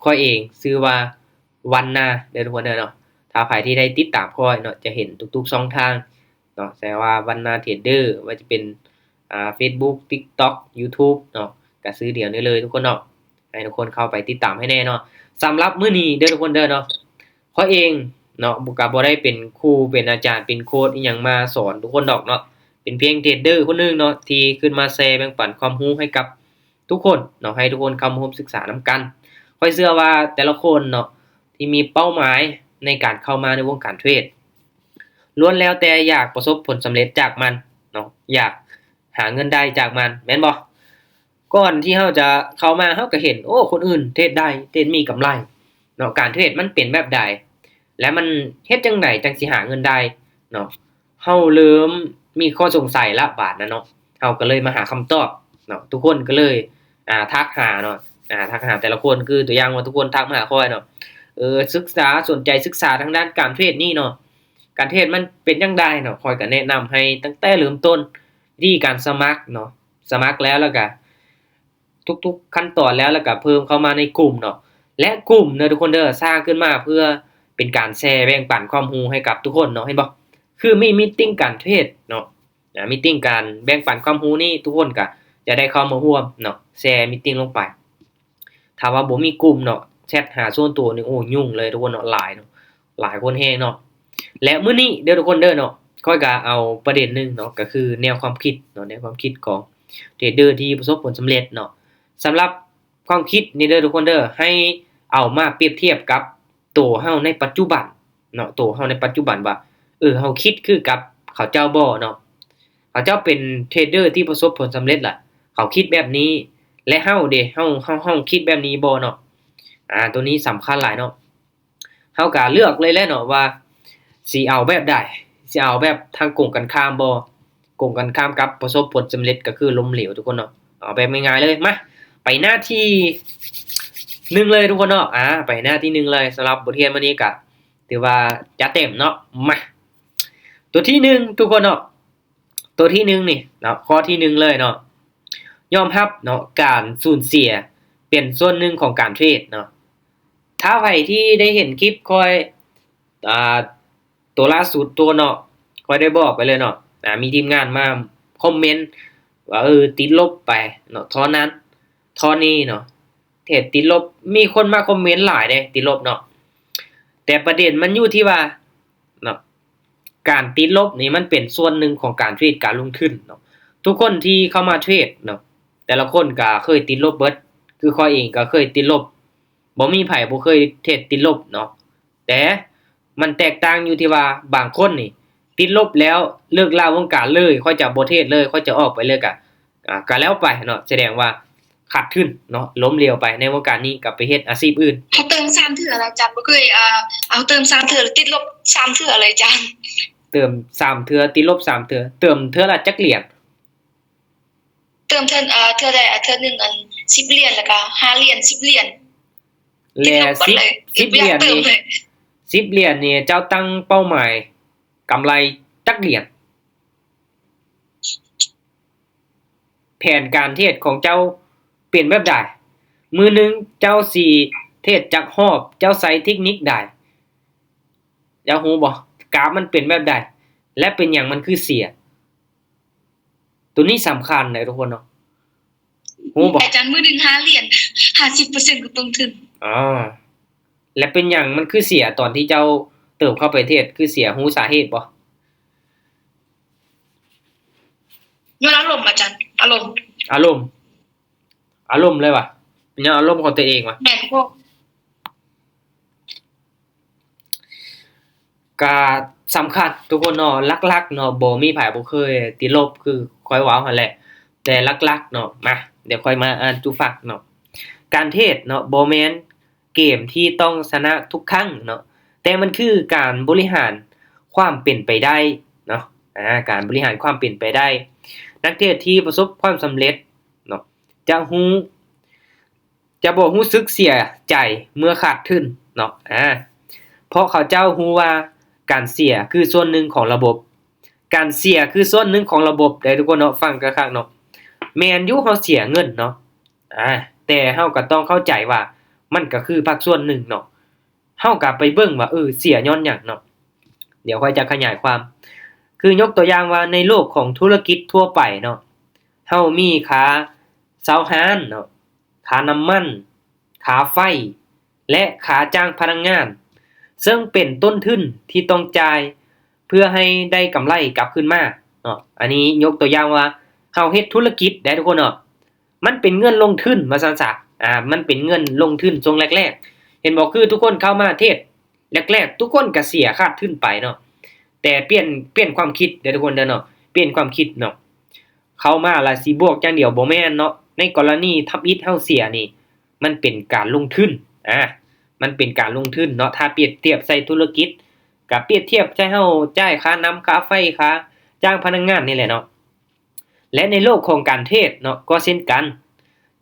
ข้อยเองชื่อว่าวันนาเด้อทุกคนเด้อเนาะถ้าใครที่ได้ติดตามข้อยเนาะจะเห็นทุกๆช่องทางเนาะแต่ว่าวันนาเทรดเดอร์ว่าจะเป็นFacebook TikTok YouTube เนาะก็ซื้อเดี๋ยวนี้เลยทุกคนเนาะให้ทุกคนเข้าไปติดตามให้แน่เนาะสำหรับมื้อนี้เด้อทุกคนเด้อเนาะข้อยเองเนาะก็บ่ได้เป็นครูเป็นอาจารย์เป็นโค้ชอิหยังมาสอนทุกคนดอกเนาะเป็นเพียงเทรดเดอร์คนหนึงเนาะที่ขึ้นมาแชร์แบ่งปันความรู้ให้กับทุกคนเนาะให้ทุกคนเข้ามาร่วมศึกษานำกันข้อยเชื่อว่าแต่ละคนเนาะที่มีเป้าหมายในการเข้ามาในวงการเทรดล้วนแล้วแต่อยากประสบผลสำเร็จจากมันเนาะอยากหาเงินได้จากมันแม่นบ่ก่อนที่เราจะเข้ามาเราก็เห็นโอ้คนอื่นเทรดได้เทรดมีกำไรเนาะการเทรดมันเป็นแบบใดและมันเฮ็ดจังไดจังสิหาเงินได้เนาะเราเริ่มมีข้อสงสัยละบาดนั้นเนาะเราก็เลยมาหาคำตอบเนาะทุกคนก็เลยทักหาเนาะทักหาแต่ละคนคือตัวอย่างว่าทุกคนทักมาหาข้อยเนาะศึกษาสนใจศึกษาทางด้านการเทรดนี่เนาะการเทรดมันเป็นจังไดเนาะข้อยก็แนะนำให้ตั้งแต่เริ่มต้นวิธีการสมัครเนาะสมัครแล้วก็ทุกๆขั้นตอนแล้วก็เพิ่มเข้ามาในกลุ่มเนาะและกลุ่มเด้อทุกคนเด้อสร้างขึ้นมาเพื่อเป็นการแชร์แบ่งปันความรู้ให้กับทุกคนเนาะเห็นบ่คือมีมีตติงการเทรดเนาะมีตติงการแบ่งปันความรู้นี่ทุกคนก็จะได้เข้ามาร่วมเนาะแชร์มีตติงลงไปถ้าว่าบ่มีกลุ่มเนาะแชตหาส่วนตัวนี่โอ้ยุ่งเลยทุกคนเนาะหลายเนาะหลายคนแฮงเนาะและมื้อนี้เด้อทุกคนเด้อเนาะข้อยก็เอาประเด็นหนึงเนาะก็คือแนวความคิดเนาะแนวความคิดของเทรดเดอร์ที่ประสบผลสำเร็จเนาะสำหรับความคิดนี่เด้อทุกคนเด้อให้เอามาเปรียบเทียบกับตัวเฮาในปัจจุบันเนาะตัวเฮาในปัจจุบันว่าเฮาคิดคือกับเขาเจ้าบ่เนาะเขาเจ้าเป็นเทรดเดอร์ที่ประสบผลสำเร็จล่ะเขาคิดแบบนี้และเฮาเด้เฮาคิดแบบนี้บ่เนาะตัวนี้สำคัญหลายเนาะเฮาก็เลือกเลยแหละเนาะว่าสิเอาแบบใดสิเอาแบบทางกงกันข้ามบ่กงกันข้ามกับประสบผลสำเร็จก็คือล้มเหลวทุกคนเนาะเอาแบบง่ายๆเลยมาไปหน้าที่1เลยทุกคนเนาะไปหน้าที่1เลยสำหรับบทเรียนมื้อนี้ก็ถือว่าจัดเต็มเนาะมาตัวที่1ทุกคนเนาะตัวที่1นี่เนาะข้อที่1เลยเนาะยอมรับเนาะการสูญเสียเป็นส่วนหนึ่งของการเทรดเนาะถ้าใครที่ได้เห็นคลิปค่อยอ่าตัวล่าสุดตัวเนาะค่อยได้บอกไปเลยเนาะมีทีมงานมาคอมเมนต์ว่าติดลบไปเนาะเท่านั้นเท่านี้เนาะเทรดติดลบมีคนมาคอมเมนต์หลายเด้ติดลบเนาะแต่ประเด็นมันอยู่ที่ว่าเนาะการติดลบนี่มันเป็นส่วนหนึ่งของการเทรดการลงทุนเนาะทุกคนที่เข้ามาเทรดเนาะแต่ละคนก็เคยติดลบเบิดคือข้อยเองก็เคยติดลบบ่มีไผบ่เคยเทรดติดลบเนาะแต่มันแตกต่างอยู่ที่ว่าบางคนนี่ติดลบแล้วเลิกลาวงการเลยค่อยจะบ่เทรดเลยค่อยจะออกไปเลยก็แล้วไปเนาะแสดงว่าขาดทุนเนาะล้มเหลวไปในวงการนี้กลับไปเฮ็ดอาชีพอื่นเขาเติม3เทื่อแล้วอาจารย์บ่เคยเอาเติม3เทื่อแล้วติดลบ3เทื่อเลยอาจารย์เติม3เทื่อติดลบ3เทื่อเติมเทื่อละจักเหรียญเติมเทื่อใดเทื่อนึง10เหรียญแล้วก็5เหรียญ10เหรียญและ10เหรียญนี่10เหรียญนี่เจ้าตั้งเป้าหมายกำไรจักเหรียญแผนการเทรดของเจ้าเป็นแบบใดมื้อนึงเจ้าสิเทรดจักรอบเจ้าใช้เทคนิคใดเจ้าฮู้บ่กราฟมันเป็นแบบใดและเป็นหยังมันคือเสียตัวนี้สำคัญนะทุกคนเนาะฮู้บ่อาจารย์มื้อนึง5เหรียญ 50% ก็ต้องถึงและเป็นหยังมันคือเสียตอนที่เจ้าเติมเข้าไปเทรดคือเสียฮู้สาเหตุบ่ย้อนอารมณ์อาจารย์อารมณ์เลยว่ะเป็นอารมณ์ของตัวเองว่ะแม่นพวกก็สำคัญทุกคนเนาะหลักๆเนาะบ่มีไผบ่เคยติดลบคือข้อยเว้าหั่นแหละแต่หลักๆเนาะมาเดี๋ยวค่อยมาอ่านจุฟักเนาะการเทรดเนาะบ่แม่นเกมที่ต้องชนะทุกครั้งเนาะแต่มันคือการบริหารความเป็นไปได้เนาะการบริหารความเป็นไปได้นักเทรดที่ประสบความสำเร็จเนาะจะบ่รู้สึกเสียใจเมื่อขาดทุนเนาะเพราะเขาเจ้ารู้ว่าการเสียคือส่วนหนึ่งของระบบการเสียคือส่วนหนึ่งของระบบได้ทุกคนเนาะฟังคักๆเนาะแม่นอยู่เฮาเสียเงินเนาะแต่เฮาก็ต้องเข้าใจว่า มันก็คือภาคส่วนหนึ่งเนาะเฮาก็ไปเบิ่งว่าเสียย้อนหยังเนาะเดี๋ยวค่อยจะขยายความคือยกตัวอย่างว่าในโลกของธุรกิจทั่วไปเนาะเฮามีค่าเซาฮานเนาะค่าน้ำมันค่าไฟและค่าจ้างพนักงานซึ่งเป็นต้นทุนที่ต้องจ่ายเพื่อให้ได้กำไรกลับคืนมาเนาะอันนี้ยกตัวอย่างว่าเฮาเฮ็ดธุรกิจได้ทุกคนเนาะมันเป็นเงินลงทุนว่าซั่นซะมันเป็นเงินลงทุนช่วงแรกๆเห็นบ่คือทุกคนเข้ามาเทศแรกๆทุกคนก็เสียขาดทุนไปเนาะแต่เปลี่ยนความคิดเด้อทุกคนเด้อเนาะเปลี่ยนความคิดเนาะเข้ามาแล้วสิบวกอย่างเดียวบ่แม่นเนาะในกรณีทับอิฐเฮาเสียนี่มันเป็นการลงทุนมันเป็นการลงทุนเนาะถ้าเปรียบเทียบใส่ธุรกิจก็เปรียบเทียบใช้เฮาจ่ายค่าน้ำค่าไฟค่าจ้างพนักงานนี่แหละเนาะและในโลกของการเทรดเนาะก็เช่นกัน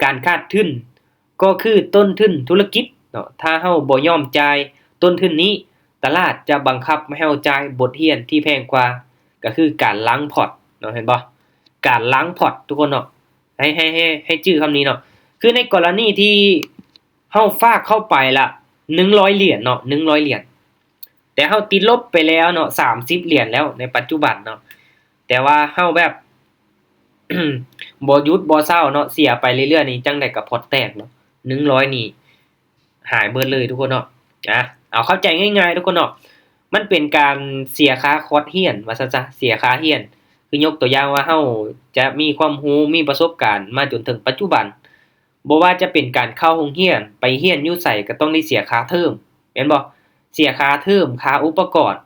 การขาดทุนก็คือต้นทุนธุรกิจเนาะถ้าเฮาบ่ยอมจ่ายต้นทุนนี้ตลาดจะบังคับให้เฮาจ่ายบทเรียนที่แพงกว่าก็คือการล้างพอร์ตเนาะเห็นบ่การล้างพอร์ตทุกคนเนาะให้ชื่อคำนี้เนาะคือในกรณีที่เฮาฝากเข้าไปละ100เหรียญเนาะ100เหรียญแต่เฮาติดลบไปแล้วเนาะ30เหรียญแล้วในปัจจุบันเนาะแต่ว่าเฮาแบบ บ่หยุดบ่เซาเนาะเสียไปเรื่อยๆนี่จังได๋ก็พอร์ตแตกเนาะ100นี่หายเบิดเลยทุกคนเนาะเอาเข้าใจง่ายๆทุกคนเนาะมันเป็นการเสียค่าคอร์สเรียนว่าซั่นซะเสียค่าเรียนคือยกตัวอย่างว่าเฮาจะมีความรู้มีประสบการณ์มาจนถึงปัจจุบันบ่ว่าจะเป็นการเข้าโรงเรียนไปเรียนอยู่ไสก็ต้องได้เสียค่าเทอมแม่นบ่เสียค่าเทอมค่าอุปกรณ์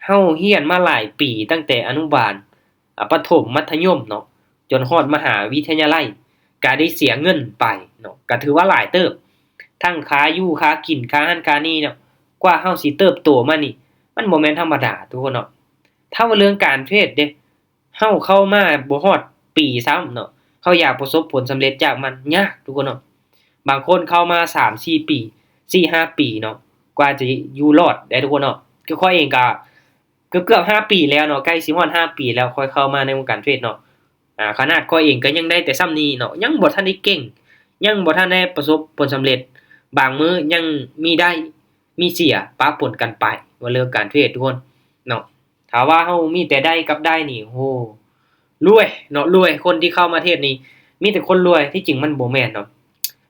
เฮาเรียนมาหลายปีตั้งแต่อนุบาลประถมมัธยมเนาะจนฮอดมหาวิทยาลัยก็ได้เสียเงินไปเนาะก็ถือว่าหลายเติบทั้งค่าอยู่ค่ากินค่าหั้นค่านี่เนาะกว่าเฮาสิเติบโตมานี่มันบ่แม่นธรรมดาทุกคนเนาะถ้าว่าเรื่องการเทรดเด้เฮาเข้ามาบ่ฮอดปีซ้ำเนาะเขาอยากประสบผลสำเร็จจากมันยากทุกคนเนาะบางคนเข้ามา3-4ปี4-5ปีเนาะกว่าจะอยู่รอดได้ทุกคนเนาะคือข้อยเองก็เกือบๆ5ปีแล้วเนาะใกล้สิฮอด5ปีแล้วค่อยเข้ามาในวงการเทรดเนาะขนาดข้อยเองก็ยังได้แต่ส่ำนี้เนาะยังบ่ทันได้เก่งยังบ่ทันได้ประสบผลสำเร็จบางมื้อยังมีได้มีเสียปะปนกันไปว่าเรื่องการเทรดทุกคนเนาะถ้าว่าเฮามีแต่ได้กับได้นี่โอ้รวยเนาะรวยคนที่เข้ามาเทศนี่มีแต่คนรวยที่จริงมันบ่แม่นเนาะ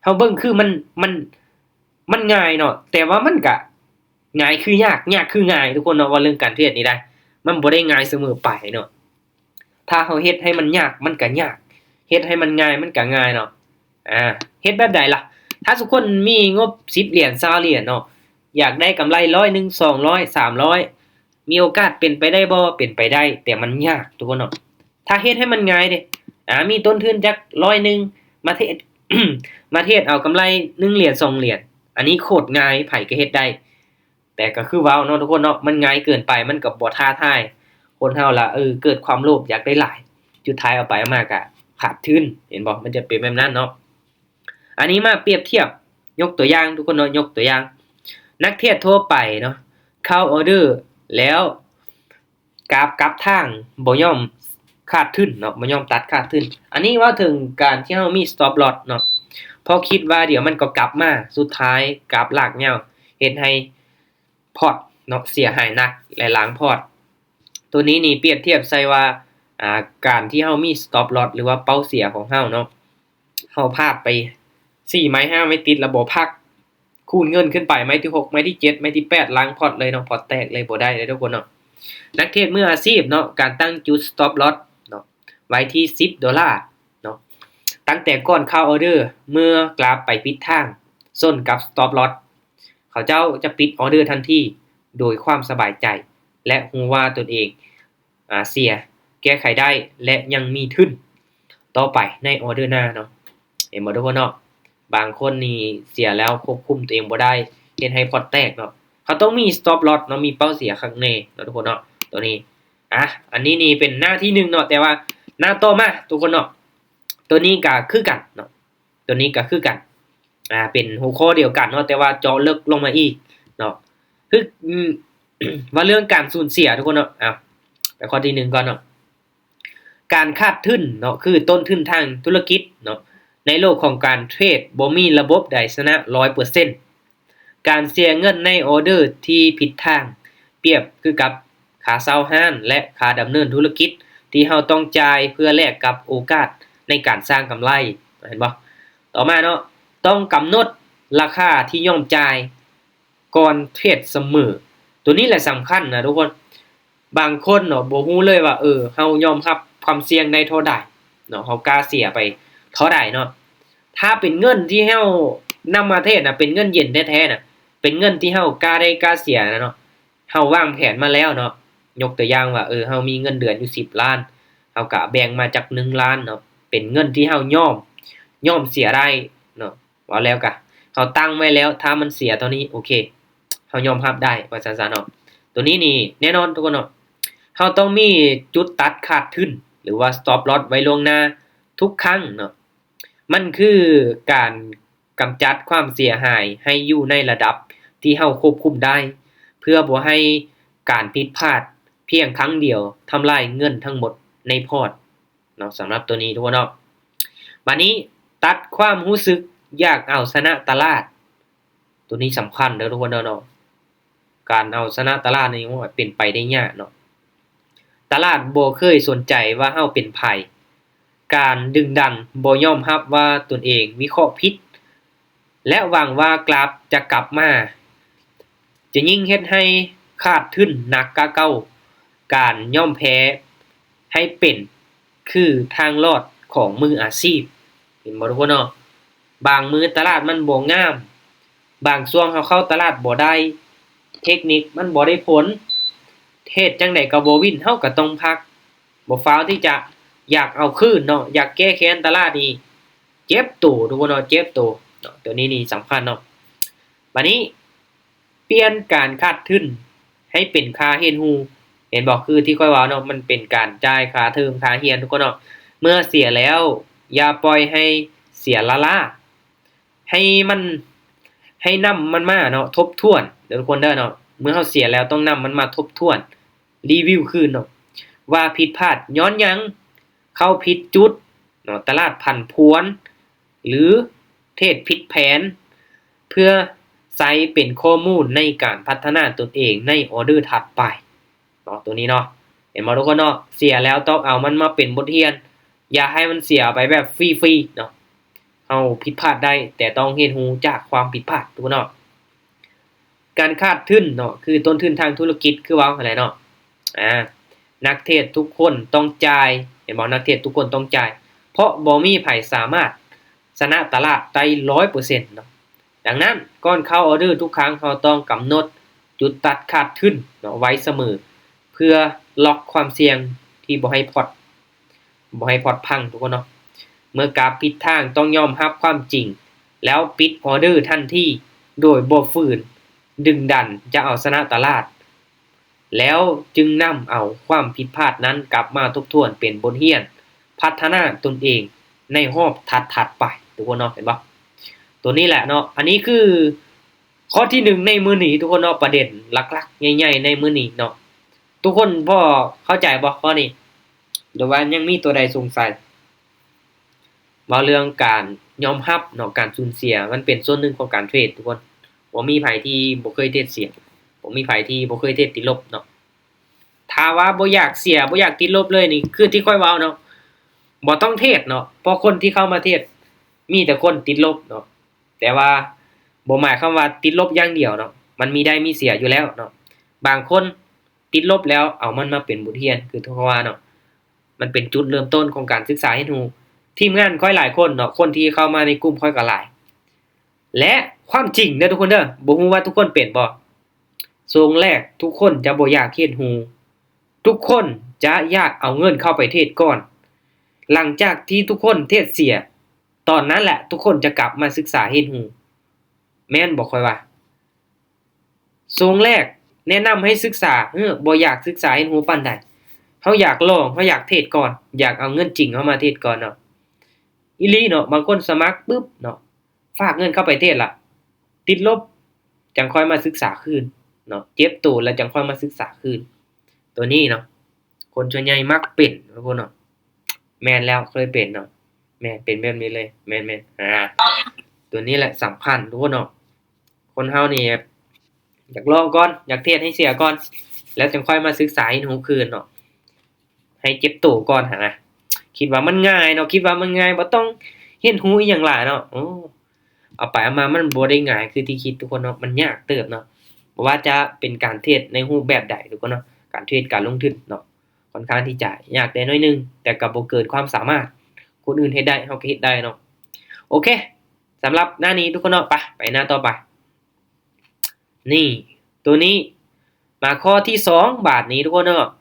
เฮาเบิ่งคือมันง่ายเนาะแต่ว่ามันก็ง่ายคือยากยากคือง่ายทุกคนเนาะว่าเรื่องการเทรดนี่ได้มันบ่ได้ง่ายเสมอไปเนาะถ้าเฮาเฮ็ดให้มันยากมันก็ยากเฮ็ดให้มันง่ายมันก็ง่ายเนาะเฮ็ดแบบใดล่ะถ้าทุกคนมีงบ10เหรียญ20เหรียญเนาะอยากได้กำไร100 200 300มีโอกาสเป็นไปได้บ่เป็นไปได้แต่มันยากทุกคนเนาะถ้าเฮ็ดให้มันง่ายเด้มีต้นทุนจัก100มาเทศ มาเทศเอากำไร1เหรียญ2เหรียญอันนี้โคตรง่ายไผก็เฮ็ดได้แต่ก็คือว้าวเนาะทุกคนเนาะมันง่ายเกินไปมันก็บ่ท้าทายคนเฮาล่ะเกิดความโลภอยากได้หลายสุดท้ายเอาไปเอามาก็ขาดทุนเห็นบ่มันจะเป็นแบบนั้นเนาะอันนี้มาเปรียบเทียบยกตัวอย่างทุกคนเนาะยกตัวอย่างนักเทรดทั่วไปเนาะเข้าออเดอร์แล้วกลับทางบ่ยอมขาดทุนเนาะบ่ยอมตัดขาดทุนอันนี้เว้าถึงการที่เฮามี stop loss เนาะเพราะคิดว่าเดี๋ยวมันก็กลับมาสุดท้ายกลับลากยาวเฮ็ดให้พอร์ตเนาะเสียหายหนักและล้างพอร์ตตัวนี้นี่เปรียบเทียบใส่ว่าการที่เฮามี stop loss หรือว่าเป้าเสียของเฮาเนาะเฮาพลาดไป4ไม้5ไม้ติดแล้วบ่พักคูณเงินขึ้นไปไม้ที่6ไม้ที่7ไม้ที่8ล้างพอร์ตเลยเนาะพอร์ตแตกเลยบ่ได้เลยทุกคนเนาะนักเทรดมืออาชีพเนาะการตั้งจุด stop loss เนาะไว้ที่$10เนาะตั้งแต่ก่อนเข้าออเดอร์เมื่อกราฟไปปิดทางส้นกับ stop loss เขาเจ้าจะปิดออเดอร์ทันทีโดยความสบายใจและรู้ว่าตนเองเสียแก้ไขได้และยังมีทุนต่อไปในออเดอร์หน้าเนาะเห็นบ่ทุกคนเนาะบางคนนี่เสียแล้วควบคุมตัวเองบ่ได้เฮ็ดให้พอร์ตแตกเนาะเขาต้องมี stop loss เนาะมีเป้าเสียข้างในเนาะทุกคนเนาะตัวนี้อันนี้นี่เป็นหน้าที่1เนาะแต่ว่าหน้าต่อมาทุกคนเนาะตัวนี้ก็คือกันเนาะตัวนี้ก็คือกันเป็นหัวข้อเดียวกันเนาะแต่ว่าเจาะลึกลงมาอีกเนาะคือว่าเรื่องการสูญเสียทุกคนเนาะไปข้อที่1ก่อนเนาะการขาดทุนเนาะคือต้นทุนทางธุรกิจเนาะ ในโลกของการเทรดบ่มีระบบใดชนะ 100% การเสียเงินในออเดอร์ที่ผิดทางเปรียบคือกับค่าเช่าห้านและค่าดำเนินธุรกิจที่เราต้องจ่ายเพื่อแลกกับโอกาสในการสร้างกำไรเห็นบ่ต่อมาเนาะต้องกำหนดราคาที่ยอมจ่ายก่อนเทรดเสมอตัวนี้แหละสำคัญนะทุกคนบางคนเนาะบ่ฮู้เลยว่าเฮายอมรับความเสี่ยงได้เท่าใดเนาะเฮากล้าเสียไปเท่าใดเนาะถ้าเป็นเงินที่เฮานำมาเทรดน่ะเป็นเงินเย็นแท้ๆน่ะเป็นเงินที่เฮากล้าได้กล้าเสียนะเนาะเฮาวางแผนมาแล้วเนาะยกตัวอย่างว่าเฮามีเงินเดือนอยู่10ล้านเฮาก็แบ่งมาจาก1ล้านเนาะเป็นเงินที่เฮายอมเสียได้เนาะว่าแล้วก็เฮาตั้งไว้แล้วถ้ามันเสียเท่านี้โอเคเฮายอมรับได้ว่าซั่นๆเนาะตัวนี้นี่แน่นอนทุกคนเนาะเฮาต้องมีจุดตัดขาดทุนหรือว่า stop loss ไว้ล่วงหน้าทุกครั้งเนาะมันคือการกำจัดความเสียหายให้อยู่ในระดับที่เฮาควบคุมได้เพื่อบ่ให้การผิดพลาดเพียงครั้งเดียวทำลายเงินทั้งหมดในพอร์ตเนาะสำหรับตัวนี้ทุกคนเนาะบัดนี้ตัดความรู้สึกอยากเอาชนะตลาดตัวนี้สำคัญเด้อทุกคนเนาะการเอาชนะตลาดนี่มันเป็นไปได้ยากเนาะตลาดบ่เคยสนใจว่าเฮาเป็นไผการดึงดันบ่ยอมรับว่าตนเองวิเคราะห์ผิดและหวังว่ากราฟจะกลับมาจะยิ่งเฮ็ดให้ขาดทุนหนักกว่าเก่าการยอมแพ้ให้เป็นคือทางรอดของมืออาชีพเห็นบ่ทุกคนเนาะบางมื้อตลาดมันบ่งามบางช่วงเฮาเข้าตลาดบ่ได้เทคนิคมันบ่ได้ผลเฮ็ดจังได๋ก็บ่วินเฮาก็ต้องพักบ่ฟ้าวที่จะอยากเอาคืนเนาะอยากแก้แค้นตลาดนี่เจ็บตัวทุกคนเนาะเจ็บตัวเนาะตัวนี้นี่สำคัญเนาะบัดนี้เปลี่ยนการขาดทุนให้เป็นค่าเรียนรู้เห็นบ่คือที่ค่อยเว้าเนาะมันเป็นการจ่ายค่าเทอมค่าเรียนทุกคนเนาะเมื่อเสียแล้วอย่าปล่อยให้เสียละล่าให้มันให้นำมันมาเนาะทบทวนเด้อทุกคนเด้อเนาะเมื่อเฮาเสียแล้วต้องนำมันมาทบทวนรีวิวคืนเนาะว่าผิดพลาดย้อนหยังเข้าผิดจุดเนาะตลาดผันผวนหรือเทรดผิดแผนเพื่อใช้เป็นข้อมูลในการพัฒนาตนเองในออเดอร์ถัดไปเนาะตัวนี้เนาะเห็นบ่ทุกคนเนาะเสียแล้วต้องเอามันมาเป็นบทเรียนอย่าให้มันเสียไปแบบฟรีๆเนาะเฮาผิดพลาดได้แต่ต้องเรียนรู้จากความผิดพลาดทุกคนเนาะการขาดทุนเนาะคือต้นทุนทางธุรกิจคือเว้าอะไรเนาะนักเทรดทุกคนต้องจ่ายเห็นบ่นักเทรดทุกคนต้องจ่ายเพราะบ่มีไผสามารถชนะตลาดได้ 100% เนาะดังนั้นก่อนเข้าออเดอร์ทุกครั้งเราต้องกำหนดจุดตัดขาดทุนเนาะไว้เสมอเพื่อล็อกความเสี่ยงที่บ่ให้พอร์ตพังทุกคนเนาะเมื่อกราฟผิดทางต้องยอมรับความจริงแล้วปิดออเดอร์ทันทีโดยบ่ฝืนดึงดันจะเอาชนะตลาดแล้วจึงนำเอาความผิดพลาดนั้นกลับมาทบทวนเป็นบทเรียนพัฒนาตนเองในรอบถัดๆไปทุกคนเนาะเห็นบ่ตัวนี้แหละเนาะอันนี้คือข้อที่1ในมื้อนี้ทุกคนเนาะประเด็นหลักๆใหญ่ๆในมื้อนี้เนาะทุกคนพอเข้าใจบ่ข้อนี้หรือว่ายังมีตัวใดสงสัยเว้าเรื่องการยอมรับเนาะการสูญเสียมันเป็นส่วนหนึ่งของการเทรดทุกคนบ่มีไผที่บ่เคยเทรดเสียบ่มีไผที่บ่เคยเทรดติดลบเนาะถ้าว่าบ่อยากเสียบ่อยากติดลบเลยนี่คือที่ค่อยเว้าเนาะบ่ต้องเทรดเนาะเพราะคนที่เข้ามาเทรดมีแต่คนติดลบเนาะแต่ว่าบ่หมายความว่าติดลบอย่างเดียวเนาะมันมีได้มีเสียอยู่แล้วเนาะบางคนติดลบแล้วเอามันมาเป็นบทเรียนคือที่ว่าเนาะมันเป็นจุดเริ่มต้นของการศึกษาให้รู้ทีมงานค่อยหลายคนเนาะคนที่เข้ามาในกลุ่มค่อยก็หลายและความจริงเด้อทุกคนเด้อบ่ฮู้ว่าทุกคนเป็นบ่ทรงแรกทุกคนจะบ่อยากเฮ็ดฮูทุกคนจะอยากเอาเงินเข้าไปเทรดก่อนหลังจากที่ทุกคนเทรดเสียตอนนั้นแหละทุกคนจะกลับมาศึกษาเฮ็ดฮูแม่นบ่ค่อยว่าทรงแรกแนะนำให้ศึกษาบ่อยากศึกษาเฮ็ดฮูปานใดเฮาอยากลองเฮาอยากเทรดก่อนอยากเอาเงินจริงเข้ามาเทรดก่อนเนาะอีหลีเนาะบางคนสมัครปึ๊บเนาะฝากเงินเข้าไปเทรดล่ะติดลบจังค่อยมาศึกษาคืนเนาะเจ็บตัวแล้วจังค่อยมาศึกษาคืนตัวนี้เนาะคนส่วนใหญ่มักเป็นทุกคนเนาะแม่นแล้วเคยเป็นเนาะ แม่นเป็นแบบนี้เลยแม่นๆตัวนี้แหละสำคัญทุกคนเนาะคนเฮานี่อยากลองก่อนอยากเทศให้เสียก่อนแล้วจึงค่อยมาศึกษาให้รู้คืนเนาะให้เจ็บตัวก่อนหั่นนะคิดว่ามันง่ายเนาะคิดว่ามันง่ายบ่ต้องเรียนรู้อิหยังหลายเนาะเอาไปเอามามันบ่ได้ง่ายคือที่คิดทุกคนเนาะมันยากเติบเนาะบ่ว่าจะเป็นการเทรดในรูปแบบใดทุกคนเนาะการเทรดการลงทุนเนาะค่อนข้างที่จะยากแต่น้อยหนึงแต่ก็บ่เกินความสามารถคนอื่นเฮ็ดได้เฮาก็เฮ็ดได้เนาะโอเคสำหรับหน้านี้ทุกคนเนาะไปหน้าต่อไปนี่ตัวนี้มาข้อที่2บาทนี้ทุกคนเนาะ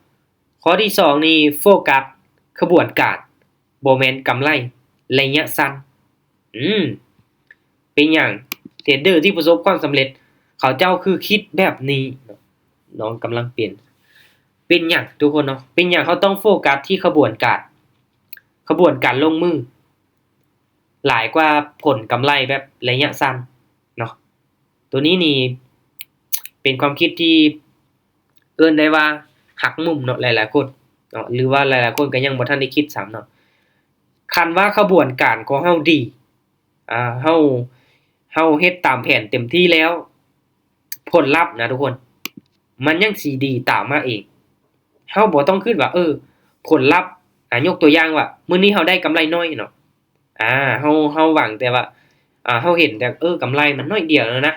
ข้อที่2นี่โฟกัสขบวนการบ่แม่นกำไรระยะสั้นเป็นหยังเทรดเดอร์ที่ประสบความสำเร็จเขาเจ้าคือคิดแบบนี้น้องกำลังเปลี่ยนเป็นหยังทุกคนเนาะเป็นหยังเขาต้องโฟกัสที่ขบวนการลงมือหลายกว่าผลกำไรแบบระยะสั้นเนาะตัวนี้นี่เป็นความคิดที่เอิ้นได้ว่าหักมุมเนาะหลายๆคนเนาะหรือว่าหลายๆคนก็ยังบ่ทันได้คิดซ้ำเนาะคันว่าขบวนการของเฮาดีเฮาเฮ็ดตามแผนเต็มที่แล้วผลลัพธ์นะทุกคนมันยังสิดีตามมาเองเฮาบ่ต้องคิดว่าผลลัพธ์ยกตัวอย่างว่ามื้อนี้เฮาได้กำไรน้อยเนาะเฮาหวังแต่ว่าเฮาเห็นแต่กำไรมันน้อยเดียวแล้วนะ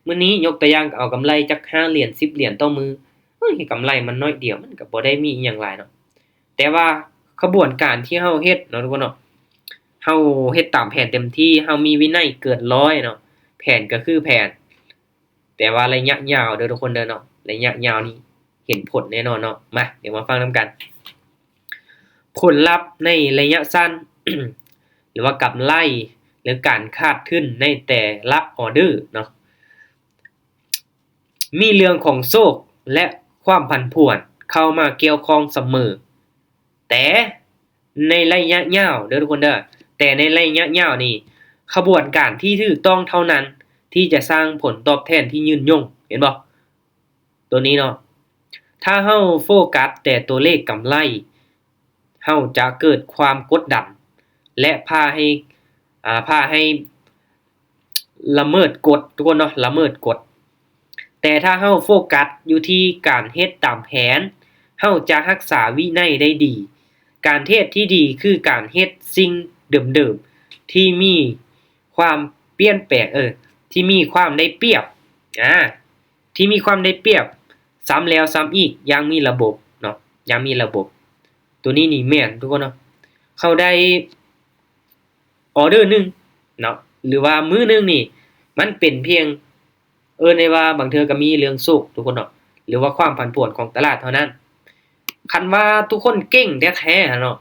มื้อนี้ยกตัวอย่างเอากำไรจัก5เหรียญ10เหรียญต่อมื้อกำไรมันน้อยเดียวมันก็บ่ได้มีอิหยังหลายเนาะแต่ว่าขบวนการที่เฮาเฮ็ดเนาะทุกคนเนาะเฮาเฮ็ดตามแผนเต็มที่เฮามีวินัยเกิน100เนาะแผนก็คือแผนแต่ว่าระยะยาวเด้อทุกคนเด้อเนาะระยะยาวนี่เห็นผลแน่นอนเนาะมาเดี๋ยวมาฟังนำกันผลลัพธ์ในระยะสั้น หรือว่ากำไรหรือการคาดทุนในแต่ละออเดอร์เนาะมีเรื่องของโชคและความผันผวนเข้ามาเกี่ยวข้องเสมอแต่ในระยะยาวเด้อทุกคนเด้อแต่ในระยะยาวนี่ขบวนการที่ถูกต้องเท่านั้นที่จะสร้างผลตอบแทนที่ยืนยงเห็นบ่ตัวนี้เนาะถ้าเฮาโฟกัสแต่ตัวเลขกำไรเฮาจะเกิดความกดดันและพาให้ละเมิดกฎทุกคนเนาะละเมิดกฎแต่ถ้าเฮาโฟกัสอยู่ที่การเฮ็ดตามแผนเฮาจะรักษาวินัยได้ดีการเทศที่ดีคือการเฮ็ดสิ่งเดิมๆที่มีความเปลี่ยนแปลงที่มีความได้เปรียบที่มีความได้เปรียบซ้ำแล้วซ้ำอีกอย่างมีระบบเนาะอย่างมีระบบตัวนี้นี่แม่นทุกคนเนาะเขาได้ออเดอร์นึงเนาะหรือว่ามื้อนึงนี่มันเป็นเพียงในว่าบางเทื่อก็มีเรื่องโชคทุกคนเนาะหรือว่าความผันผวนของตลาดเท่านั้นคันว่าทุกคนเก่งแท้ๆเนาะ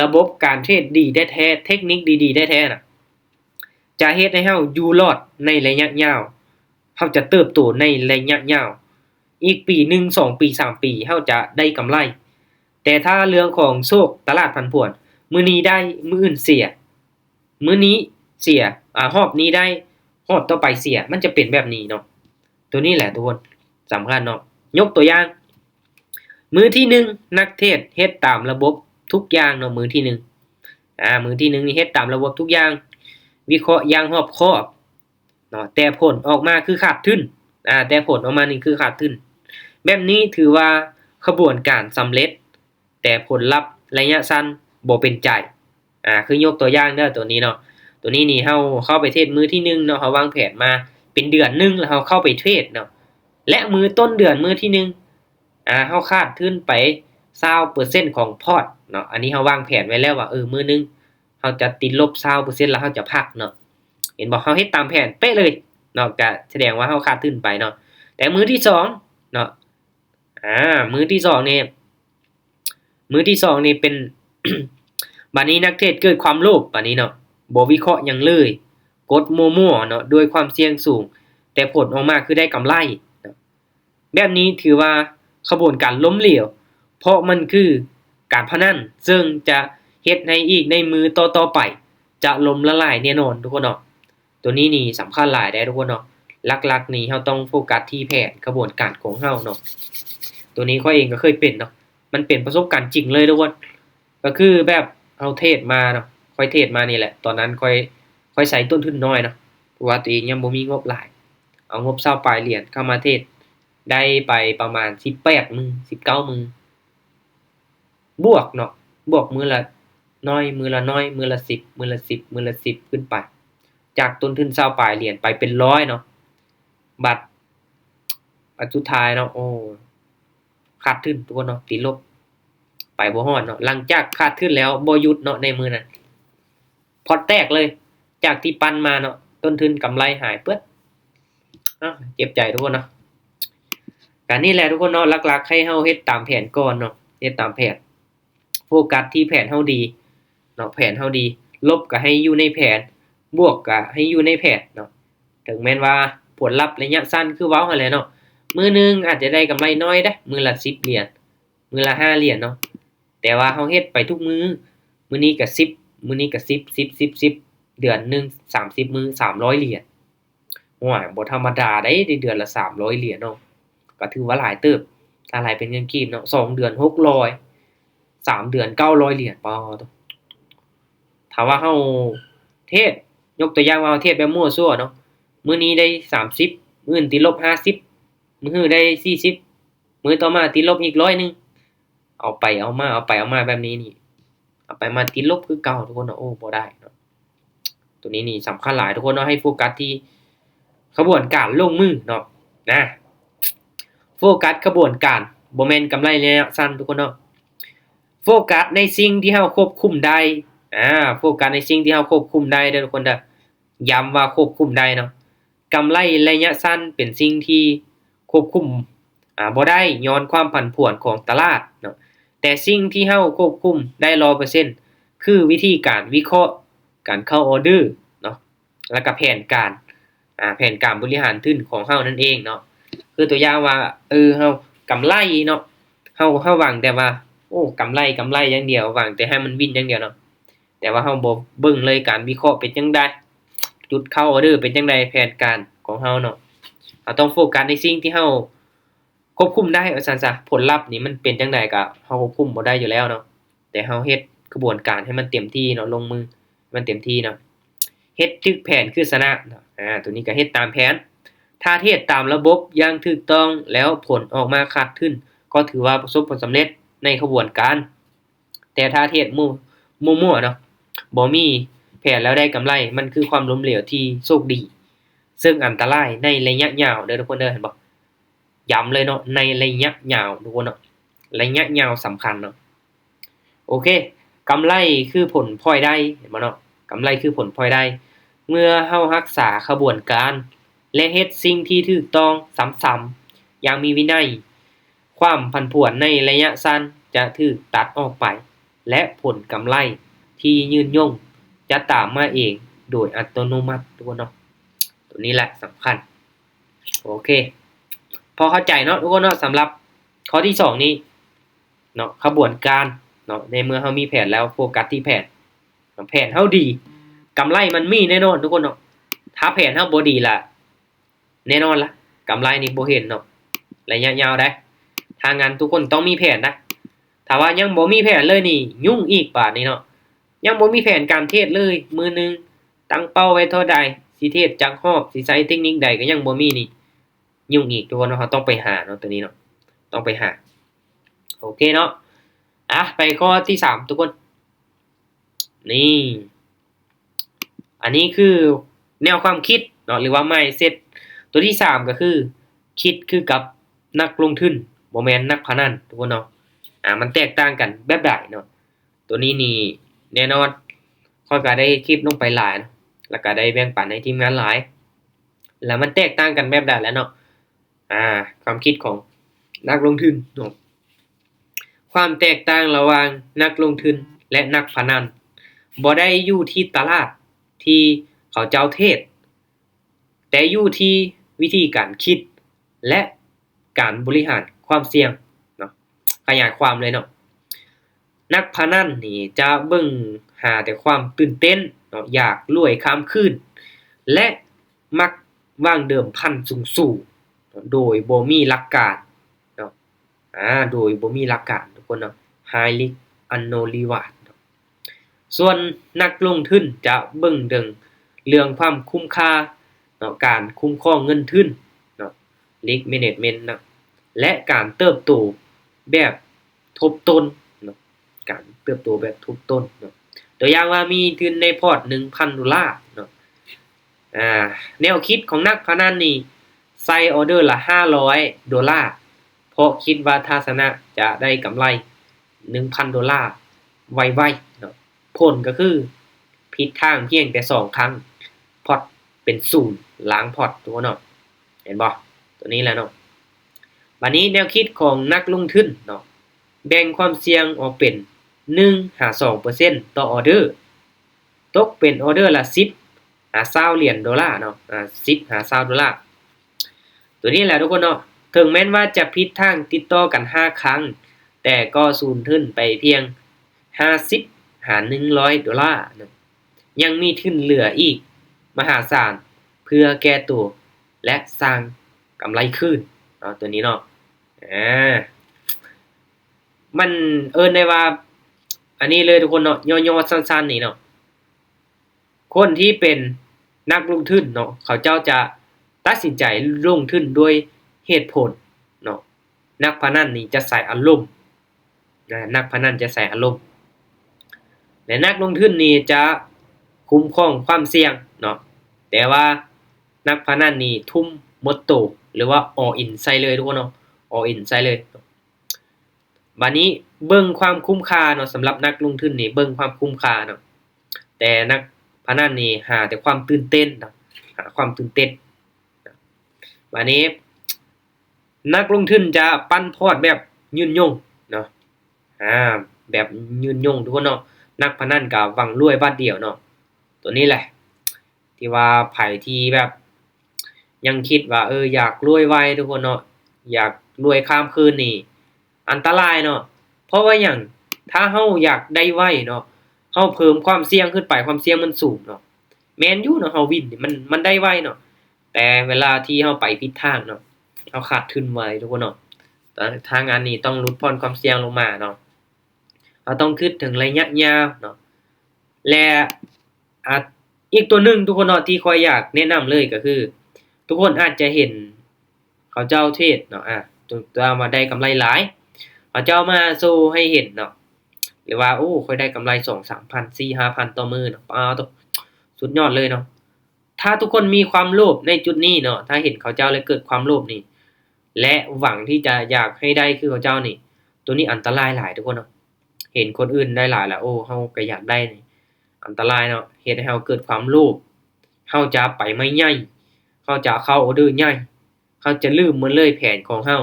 ระบบการเทรดดีแท้ๆเทคนิคดีๆแท้ๆน่ะจะเฮ็ดให้เฮาอยู่รอดในระยะยาวเฮาจะเติบโตในระยะยาวอีกปี1 2ปี3ปีเฮาจะได้กำไรแต่ถ้าเรื่องของโชคตลาดผันผวนมื้อนี้ได้มื้ออื่นเสียมื้อนี้เสียรอบนี้ได้รอบต่อไปเสียมันจะเป็นแบบนี้เนาะตัวนี้แหละทุกคนสำคัญเนาะยกตัวอย่างมื้อที่1นักเทรดเฮ็ดตามระบบทุกอย่างเนาะมื้อที่1มื้อที่1นี่เฮ็ดตามระบบทุกอย่างวิเคราะห์อย่างรอบคอบเนาะแต่ผลออกมาคือขาดทุนแต่ผลออกมานี่คือขาดทุนแบบนี้ถือว่าขบวนการสำเร็จแต่ผลลัพธ์ระยะสั้นบ่เป็นใจคือยกตัวอย่างเด้อตัวนี้เนาะตัวนี้นี่เฮาเข้าไปเทรดมื้อที่1เนาะเฮาวางแผนมาเป็นเดือนนึงแล้วเฮาเข้าไปเทรดเนาะและมื้อต้นเดือนมื้อที่1เฮาคาดทุนไป20%ของพอร์ตเนาะอันนี้เฮาวางแผนไว้แล้วว่ามื้อนึงเฮาจะติดลบ20%แล้วเฮาจะพักเนาะเห็นบ่เฮาเฮ็ดตามแผนเป๊ะเลยเนาะก็แสดงว่าเฮาคาดทุนไปเนาะแต่มื้อที่2เนาะมื้อที่2นี่เป็น บัดนี้นักเทรดเกิดความโลภบัดนี้เนาะบ่วิเคราะห์หยังเลยกดมั่วๆเนาะด้วยความเสี่ยงสูงแต่ผลออกมาคือได้กำไรแบบนี้ถือว่าขบวนการล้มเหลวเพราะมันคือการพนันซึ่งจะเฮ็ดให้อีกในมือต่อๆไปจะล้มละลายแน่นอนทุกคนเนาะตัวนี้นี่สำคัญหลายได้ทุกคนเนาะหลักๆนี่เฮาต้องโฟกัสที่แผนกระบวนการของเฮาเนาะตัวนี้ข้อยเองก็เคยเป็นเนาะมันเป็นประสบการณ์จริงเลยทุกคนก็คือแบบเอาเทรดมาเนาะ ค่อยเทรดมานี่แหละตอนนั้นค่อยใช้ต้นทุนน้อยเนาะเพราะว่าตัวเองยังบ่มีงบหลายเอางบ20ปลายเหรียญเข้ามาเทรดได้ไปประมาณ18มื้อ19มื้อบวกเนาะบวกมื้อละน้อยมื้อละน้อยมื้อละ10มื้อละ10มื้อละ10ขึ้นไปจากต้นทุน20ปลายเหรียญไปเป็น100เนาะบัดสุดท้ายเนาะโอ้ขาดทุนทุกคนเนาะติดลบไปบ่ฮอดเนาะหลังจากขาดทุนแล้วบ่หยุดเนาะในมื้อนั้นพอร์ตแตกเลยจากที่ปันมาเนาะต้นทุนกำไรหายเบิดเจ็บใจทุกคนเนาะก็นี่แหละทุกคนเนาะหลักๆให้เฮาเฮ็ดตามแผนก่อนเนาะเฮ็ดตามแผนโฟกัสที่แผนเฮาดีเนาะแผนเฮาดีลบก็ให้อยู่ในแผนบวกก็ให้อยู่ในแผนเนาะถึงแม้นว่าผลลัพธ์ระยะสั้นคือเว้าหั่นแหละเนาะมื้อนึงอาจจะได้กำไรน้อยเด้มื้อละ10เหรียญมื้อละ5เหรียญเนาะแต่ว่าเฮาเฮ็ดไปทุกมื้อนี้ก็10มื้อนี้ก็10เดือนหนึง30มื้อ300เหรียญโอ้ยบ่ธรรมดาเด้ได้เดือนละ300เหรียญเนาะก็ถือว่าหลายเติบถ้าหลายเป็นเงินกีบเนาะ2เดือน600 3เดือน900เหรียญปอโตถ้าว่าเฮาเทศยกตัวอย่างว่าเทศแบบมั่วซั่วเนาะมื้อนี้ได้30มื้ออื่นติดลบ50มื้อฮื้อได้40มื้อต่อมาติดลบอีก100นึงเอาไปเอามาเอาไปเอามาแบบนี้นี่เอาไปมาติดลบคือเก่าทุกคนเนาะโอ้บ่ได้เนาะตัวนี้นี่สำคัญหลายทุกคนเนาะให้โฟกัสที่ขบวนการลงมือเนาะนะโฟกัสขบวนการบ่แม่นกำไรระยะสั้นทุกคนเนาะโฟกัสในสิ่งที่เฮาควบคุมได้โฟกัสในสิ่งที่เฮาควบคุมได้เด้อทุกคนเด้อย้ำว่าควบคุมได้เนาะกำไรระยะสั้นเป็นสิ่งที่ควบคุมบ่ได้ย้อนความผันผวนของตลาดเนาะแต่สิ่งที่เฮาควบคุมได้ 100% คือวิธีการวิเคราะห์การเข้าออร์เดอร์เนาะแล้วก็แผนการบริหารทุนของเฮานั่นเองเนาะคือตัวอย่างว่าเฮากำไรเนาะเฮาหวังแต่ว่าโอ้กำไรอย่างเดียวหวังแต่ให้มันวินอย่างเดียวเนาะแต่ว่าเฮาบ่เบิ่งเลยการวิเคราะห์เป็นจังได๋จุดเข้าออร์เดอร์เป็นจังได๋แผนการของเฮาเนาะเราต้องโฟกัสในสิ่งที่เฮาควบคุมได้ว่าซั่นซะผลลัพธ์นี่มันเป็นจังไดก็เฮาควบคุมบ่ได้อยู่แล้วเนาะแต่เฮาเฮ็ดกระบวนการให้มันเต็มที่เนาะลงมือมันเต็มที่เนาะเฮ็ดถึกแผนคือชนะเนาะตัวนี้ก็เฮ็ดตามแผนถ้าเฮ็ดตามระบบอย่างถูกต้องแล้วผลออกมาขาดทุนก็ถือว่าประสบผลสำเร็จในกระบวนการแต่ถ้าเฮ็ดมั่วๆเนาะบ่มีแผนแล้วได้กำไรมันคือความล้มเหลวที่โชคดีซึ่งอันตรายในระยะยาวเด้อทุกคนเด้อเห็นบ่ย้ำเลยเนาะในระยะยาวทุกคนเนาะระยะยาวสำคัญเนาะโอเคกำไรคือผลพลอยได้เห็นบ่เนาะกำไรคือผลพลอยได้เมื่อเฮารักษาขบวนการและเฮ็ดสิ่งที่ถูกต้องซ้ำๆอย่างมีวินัยความผันผวนในระยะสั้นจะถูกตัดออกไปและผลกำไรที่ยืนยงจะตามมาเองโดยอัตโนมัติทุกคนเนาะตัวนี้แหละสำคัญโอเคพอเข้าใจเนาะทุกคนเนาะสำหรับข้อที่2นี้เนาะขบวนการเนาะในเมื่อเฮามีแผนแล้วโฟกัสที่แผนเฮาดีกำไรมันมีแน่นอนทุกคนเนาะถ้าแผนเฮาบ่ดีล่ะแน่นอนล่ะกำไรนี่บ่เห็นเนาะระยะยาวได้ถ้างั้นทุกคนต้องมีแผนนะถ้าว่ายังบ่มีแผนเลยนี่ยุ่งอีกบาดนี้เนาะยังบ่มีแผนการเทรดเลยมื้อนึงตั้งเป้าไว้เท่าใดสิเทรดจักรอบสิใช้เทคนิคใดก็ยังบ่มีนี่ยุ่งอีกทุกคนเนาะเราต้องไปหาเนาะตัวนี้เนาะต้องไปหาโอเคเนาะไปข้อที่3ทุกคนนี่อันนี้คือแนวความคิดเนาะหรือว่า mindset ตัวที่3ก็คือคิดคือกับนักลงทุนบ่แม่นนักพนันทุกคนเนาะมันแตกต่างกันแบบใดเนาะตัวนี้นี่แน่นอนข้อยก็ได้คลิปลงไปหลายเนาะแล้วก็ได้แบ่งปันให้ทีมงานหลายแล้วมันแตกต่างกันแบบใดแล้วเนาะความคิดของนักลงทุนเนาะความแตกต่างระหว่างนักลงทุนและนักพนันบ่ได้อยู่ที่ตลาดที่เขาเจ้าเทศแต่อยู่ที่วิธีการคิดและการบริหารความเสี่ยงเนาะขยายความเลยเนาะนักพนันนี่จะเบิ่งหาแต่ความตื่นเต้นเนาะอยากรวยข้ามคืนและมักวางเดิมพันสูงๆโดยบ่มีหลักการเนาะโดยบ่มีหลักการทุกคนเนาะ High risk no reward ส่วนนักลงทุนจะเบิ่งถึงเรื่องความคุ้มค่าเนาะการคุ้มครองเงินทุนเนาะ Risk Management เนาะและการเติบโตแบบทบต้นเนาะการเติบโตแบบทบต้นเนาะตัวอย่างว่ามีทุนในพอร์ต $1,000 เนาะแนวคิดของนักพนันนี่ใส่ออเดอร์ละ$500เพราะคิดว่าถ้าชนะจะได้กำไร $1,000 ไวๆเนาะผลก็คือผิดทางเพียงแต่2ครั้งพอร์ตเป็น0ล้างพอร์ตตัวเนาะเห็นบ่ตัวนี้แหละเนาะบัดนี้แนวคิดของนักลงทุนเนาะแบ่งความเสี่ยงออกเป็น1หา 2% ต่อออเดอร์ตกเป็นออเดอร์ละ10หา$20เนาะ10หา$20ตัวนี้แหละทุกคนเนาะถึงแม้ว่าจะผิดทางติดต่อกัน5ครั้งแต่ก็สูญทุนไปเพียง50หา$100นะยังมีทุนเหลืออีกมหาศาลเพื่อแก้ตัวและสร้างกำไรคืนเนาะตัวนี้เนาะมันได้ว่าอันนี้เลยทุกคนเนาะย่อๆสั้นๆนี่เนาะคนที่เป็นนักลงทุนเนาะเขาเจ้าจะตัดสินใจลงทุนด้วยเหตุผลเนาะนักพนันนี่จะใส่อารมณ์นักพนันจะใส่อารมณ์และนักลงทุนนี่จะคุ้มครองความเสี่ยงเนาะแต่ว่านักพนันนี่ทุ่มหมดตัวหรือว่า all in ใส่เลยทุกคนเนาะ all in ใส่เลยบัดนี้เบิ่งความคุ้มค่าเนาะสำหรับนักลงทุนนี่เบิ่งความคุ้มค่าเนาะแต่นักพนันนี่หาแต่ความตื่นเต้นเนาะหาความตื่นเต้นบัดนี้นักลงทุนจะปั้นพอร์ตแบบยืนยงเนาะแบบยืนยงทุกคนเนาะนักพนันก็หวังรวยบาทเดียวเนาะตัวนี้แหละที่ว่าไผที่แบบยังคิดว่าอยากรวยไวทุกคนเนาะอยากรวยข้ามคืนนี่อันตรายเนาะเพราะว่าหยังถ้าเฮาอยากได้ไวเนาะเฮาเพิ่มความเสี่ยงขึ้นไปความเสี่ยงมันสูงเนาะแม่นอยู่เนาะเฮาวินนี่มันได้ไวเนาะแต่เวลาที่เฮาไปผิดทางเนาะเฮาขาดทุนไวทุกคนเนาะแต่ทางอันนี้ต้องลดพรความเสี่ยงลงมาเนาะเราต้องคิดถึงระยะยาวเนาะและอีกตัวหนึ่งทุกคนเนาะที่ข้อยอยากแนะนำเลยก็คือทุกคนอาจจะเห็นเขาเจ้าเทศเนาะตัวมาได้กำไรหลายเขาเจ้ามาโชว์ให้เห็นเนาะหรือว่าค่อยได้กำไร 2-3,000 4-5,000 ต่อมื้อเนาะสุดยอดเลยเนาะถ้าทุกคนมีความโลภในจุดนี้เนาะถ้าเห็นเขาเจ้าแล้วเกิดความโลภนี่และหวังที่จะอยากให้ได้คือเขาเจ้านี่ตัวนี้อันตรายหลายทุกคนเนาะเห็นคนอื่นได้หลายแล้วเฮาก็อยากได้นี่อันตรายเนาะเฮ็ดให้เฮาเกิดความโลภเฮาจะไปไม่ใหญ่เฮาจะเข้าออเดอร์ใหญ่เฮาจะลืมหมดเลยแผนของเฮา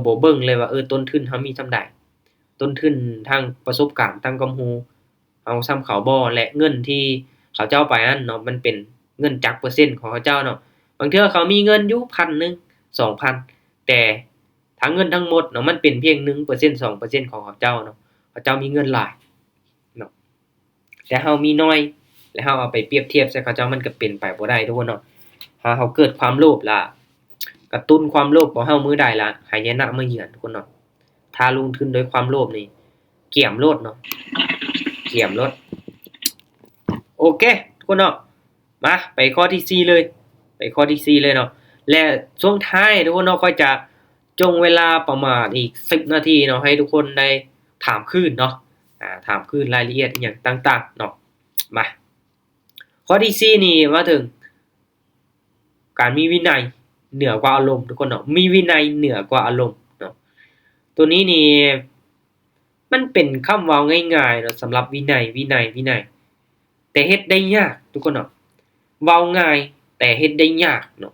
บ่เบิ่งเลยว่าต้นทุนเฮามีส่ำใดต้นทุนทางประสบการณ์ทางความรู้เฮาส่ำเขาบ่และเงินที่เขาเจ้าไปนั้นเนาะมันเป็นเงินจักเปอร์เซ็นต์ของเขาเจ้าเนาะบางเทื่อเขามีเงินอยู่ 1,000 2,000 แต่ทั้งเงินทั้งหมดเนาะมันเป็นเพียง 1% 2% ของเขาเจ้าเนาะเขาเจ้ามีเงินหลายเนาะแต่เฮามีน้อยแล้วเฮาเอาไปเปรียบเทียบใส่เขาเจ้ามันก็เป็นไปบ่ได้ทุกคนเนาะถ้าเฮาเกิดความโลภล่ะกระตุ้นความโลภของเฮามื้อใดล่ะหายนะมาเยือนทุกคนเนาะถ้าลงทุนด้วยความโลภนี่เกี่ยมโลดเนาะเกี่ยมโลดโอเคทุกคนเนาะมาไปข้อที่4เลยไปข้อที่4เลยเนาะและช่วงท้ายทุกคนเนาะค่อยจะจงเวลาประมาณอีก10นาทีเนาะให้ทุกคนได้ถามคืนเนาะถามคืนรายละเอียดอิหยังต่างๆเนาะมาข้อที่4นี่มาถึงการมีวินัยเหนือกว่าอารมณ์ทุกคนเนาะมีวินัยเหนือกว่าอารมณ์เนาะตัวนี้นี่มันเป็นคำเว้าง่ายๆเนาะสำหรับวินัยแต่เฮ็ดได้ยากทุกคนเนาะเว้าง่ายแต่เฮ็ดได้ยากเนาะ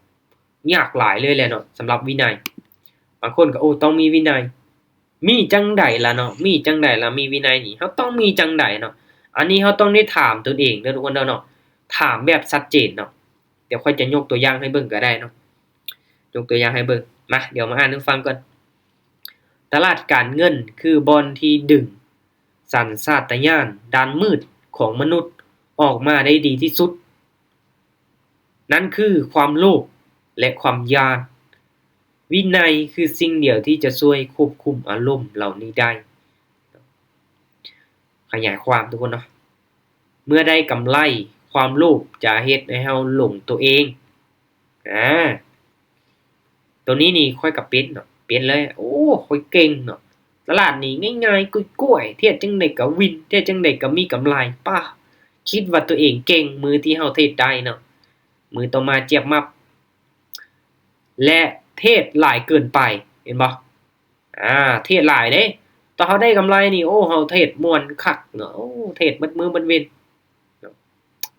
ยากหลายเลยแหละเนาะสำหรับวินัยบางคนก็ต้องมีวินัยมีจังได๋ล่ะเนาะมีจังได๋ล่ะมีวินัยนี่เฮาต้องมีจังได๋เนาะอันนี้เฮาต้องได้ถามตนเองเด้อทุกคนเนาะถามแบบชัดเจนเนาะเดี๋ยวค่อยจะยกตัวอย่างให้เบิ่งก็ได้เนาะยกตัวอย่างให้เบิ่งมาเดี๋ยวมาอ่านให้ฟังก่อนตลาดการเงินคือบ่อนที่ดึงสัญชาตญาณด้านมืดของมนุษย์ออกมาได้ดีที่สุดนั่นคือความโลภและความอยากวินัยคือสิ่งเดียวที่จะช่วยควบคุมอารมณ์เหล่านี้ได้ขยายความทุกคนเนาะ เมื่อได้กำไรความโลภจะเฮ็ดให้เราหลงตัวเองอ่าตัวนี้นี่ค่อยกับเป็นเนาะเป็นเลยโอ้ค่อยเก่งเนาะตลาดนี้ง่ายๆกุ้ยๆเทียดจังได๋ก็วินเทียดจังได๋ก็มีกำไรป้าคิดว่าตัวเองเก่งมือที่เฮาเทรดได้เนาะมือต่อมาเจียบมับและเทรดหลายเกินไปเห็นบ่เทรดหลายเด้ตอนเฮาได้กำไรนี่โอ้เฮาเทรดม่วนคักเนาะโอ้เทรดเบิดมื้อเบิดเว้นเนาะ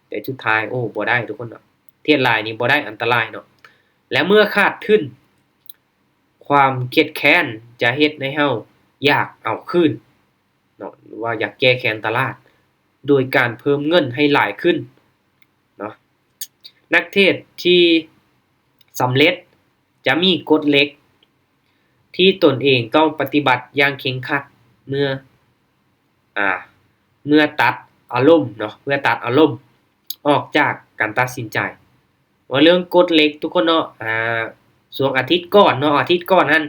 แต่สุดท้ายโอ้บ่ได้ทุกคนเนาะเทรดหลายนี่บ่ได้อันตรายเนาะและเมื่อขาดทุนความเครียดแค้นจะเฮ็ดให้เฮาอยากเอาคืนเนาะหรือว่าอยากแก้แค้นตลาดโดยการเพิ่มเงินให้หลายขึ้นเนาะนักเทรดที่สำเร็จจะมีกฎเหล็กที่ตนเองต้องปฏิบัติอย่างเคร่งครัดเมื่ออ่าเมื่อตัดอารมณ์เนาะเมื่อตัดอารมณ์ออกจากการตัดสินใจว่าเรื่องกฎเหล็กทุกคนเนาะช่วงอาทิตย์ก่อนเนาะอาทิตย์ก่อนนั้น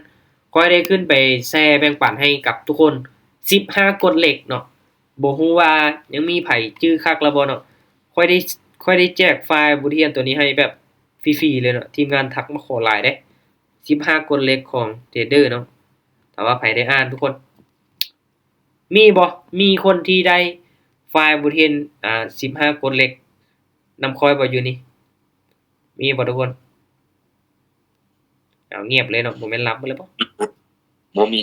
ค่อยได้ขึ้นไปแชร์แบ่งปันให้กับทุกคน15กฎเหล็กเนาะบ่ฮู้ว่ายังมีไผจื้อคักแล้วบ่เนาะค่อยได้แจกไฟล์บทเรียนตัวนี้ให้แบบฟรีๆเลยเนาะทีมงานทักมาขอหลายเด้15กฎเหล็กของเทรดเดอร์เนาะถ้าว่าไผได้อ่านทุกคนมีบ่มีคนที่ได้ไฟล์บทเรียน15กฎเหล็กนำคอยบ่อยู่นี่มีบ่ทุกคนเอาเงียบเลยเนาะบ่แม่นรับบ่เลยบ่ บ่มี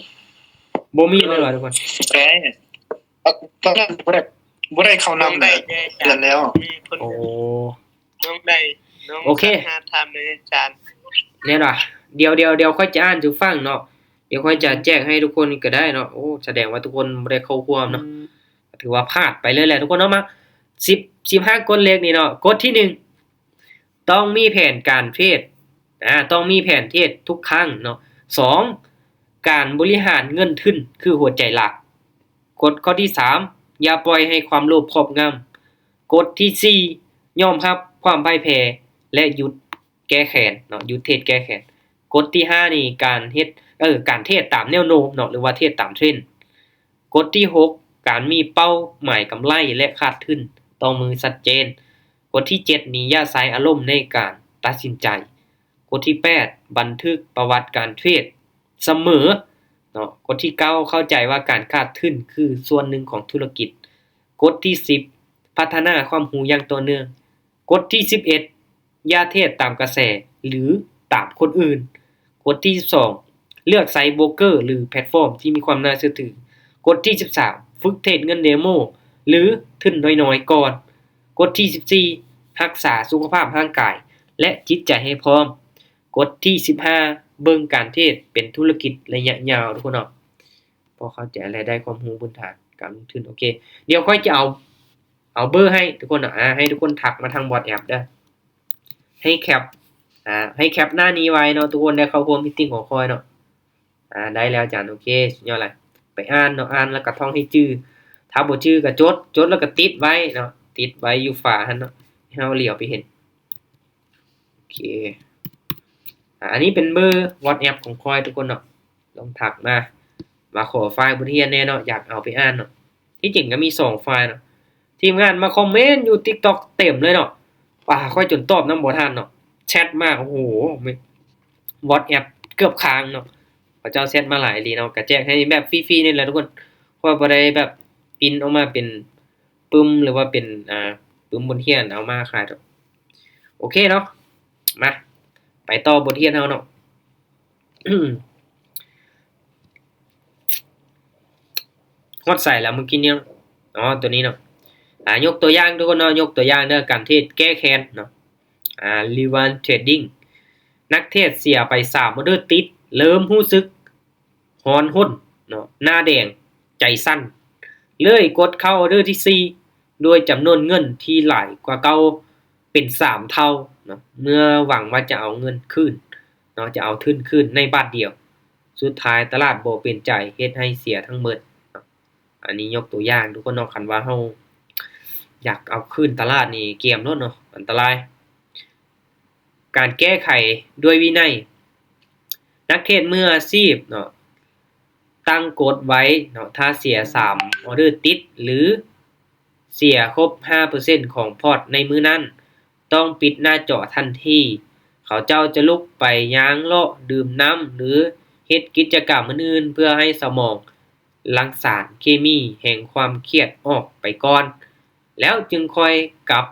บ่มีเลยเหรอทุกคน แพ้ตอนนั้นบ่ได้เข้านำได้เดือนแล้ว โอ้ น้องได้น้อง โอเค หาทำเลยอาจารย์ เนี่ยล่ะเดี๋ยวค่อยจะอ่านให้ฟังเนาะเดี๋ยวค่อยจะแจ้งให้ทุกคนก็ได้เนาะโอ้แสดงว่าทุกคนบ่ได้เข้าร่วมเนาะถือว่าพลาดไปเลยแหละทุกคนเนาะมา15กฎเหล็กนี่เนาะกฎที่1ต้องมีแผนการเทรดต้องมีแผนเทรดทุกครั้งเนาะ2การบริหารเงินทุนคือหัวใจหลักกฎข้อที่3อย่าปล่อยให้ความโลภครอบงำกฎที่4ยอมรับความพ่ายแพ้และหยุดแก้แค้นเนาะหยุดเทรดแก้แค้นกฎที่5นี่การเฮ็ดการเทรดตามแนวโน้มเนาะหรือว่าเทรดตามเทรนด์กฎที่6การมีเป้าหมายกำไรและขาดทุนต่อมือชัดเจนกฎที่7นี่อย่าใช้อารมณ์ในการตัดสินใจกฎที่8บันทึกประวัติการเทรดเสมอเนาะกฎที่9เข้าใจว่าการขาดทุนคือส่วนหนึ่งของธุรกิจกฎที่10พัฒนาความรู้อย่างต่อเนื่องกฎที่11อย่าเทรดตามกระแสหรือตามคนอื่นกฎที่12เลือกไซต์โบรกเกอร์หรือแพลตฟอร์มที่มีความน่าเชื่อถือกฎที่13ฝึกเทรดเงินเดโมหรือทุนน้อยๆก่อนกฎที่14รักษาสุขภาพร่างกายและจิตใจให้พร้อมกฎที่15เบิ่งการเทรดเป็นธุรกิจระยะยาวทุกคนเนาะพอเข้าใจและได้ความรู้พื้นฐานการลงทุนโอเคเดี๋ยวค่อยจะเอาเบอร์ให้ทุกคนให้ทุกคนทักมาทาง WhatsApp เด้อให้แคปหน้านี้ไว้เนาะทุกคนได้เข้าร่วมมีตติ้งของคอยเนาะได้แล้วอาจารย์โอเคสุดยอดเลยไปอ่านเนาะอ่านแล้วก็ท่องให้จื้อถ้าบ่จื้อก็จดแล้วก็ติดไว้เนาะติดไว้อยู่ฝาหั่นเนาะให้เราเหลียวไปเห็นโอเคอันนี้เป็นเบอร์ WhatsApp ของคอยทุกคนเนาะลองทักมาขอไฟล์บทเรียนแน่เนาะอยากเอาไปอ่านเนาะที่จริงก็มี2ไฟล์เนาะทีมงานมาคอมเมนต์อยู่ TikTok เต็มเลยเนาะค่อยจนตอบนำบ่ทันเนาะแชทมาโอ้โห WhatsApp เกือบค้างเนาะพระเจ้าแชทมาหลายอีหลีเนาะก็แจ้งให้แบบฟรีๆนี่แหละทุกคนเพราะว่าบ่ได้แบบปริ้นออกมาเป็นปึ้มหรือว่าเป็นปึ้มบทเรียนเอามาขายดอกโอเคเนาะมาไปต่อบทเรียนเฮาเนาะ ฮอดใส่แล้วเมื่อกี้เนี่ยตัวนี้เนาะยกตัวอย่างทุกคนเนาะยกตัวอย่างเด้อการเทรดแก้แค้นเนาะrevenge trading นักเทรดเสียไป3ออเดอร์ติดเริ่มรู้สึกร้อนรนเนาะหน้าแดงใจสั่นเลยกดเข้าออเดอร์ที่4โดยจำนวนเงินที่หลายกว่าเก่าเป็น3เท่าเนาะเมื่อหวังว่าจะเอาเงินคืนเนาะจะเอาทุนคืนในบาทเดียวสุดท้ายตลาดบ่เป็นใจเฮ็ดให้เสียทั้งหมดอันนี้ยกตัวอย่างทุกคนเนาะคันว่าเฮาอยากเอาคืนตลาดนี่เกมโลดเนาะอันตรายการแก้ไขด้วยวินัยนักเทรดมืออาชีพเนาะตั้งกฎไว้เนาะถ้าเสีย3ออเดอร์ติดหรือ เสียครบ 5% ของพอร์ตในมื้อนั้นต้องปิดหน้าจอทันทีเขาเจ้าจะลุกไปย้างเลาะดื่มน้ำหรือเฮ็ดกิจกรรมอื่นๆเพื่อให้สมองหลั่งสารเคมีแห่งความเครียดออกไปก่อนแล้วจึงค่อยกลับ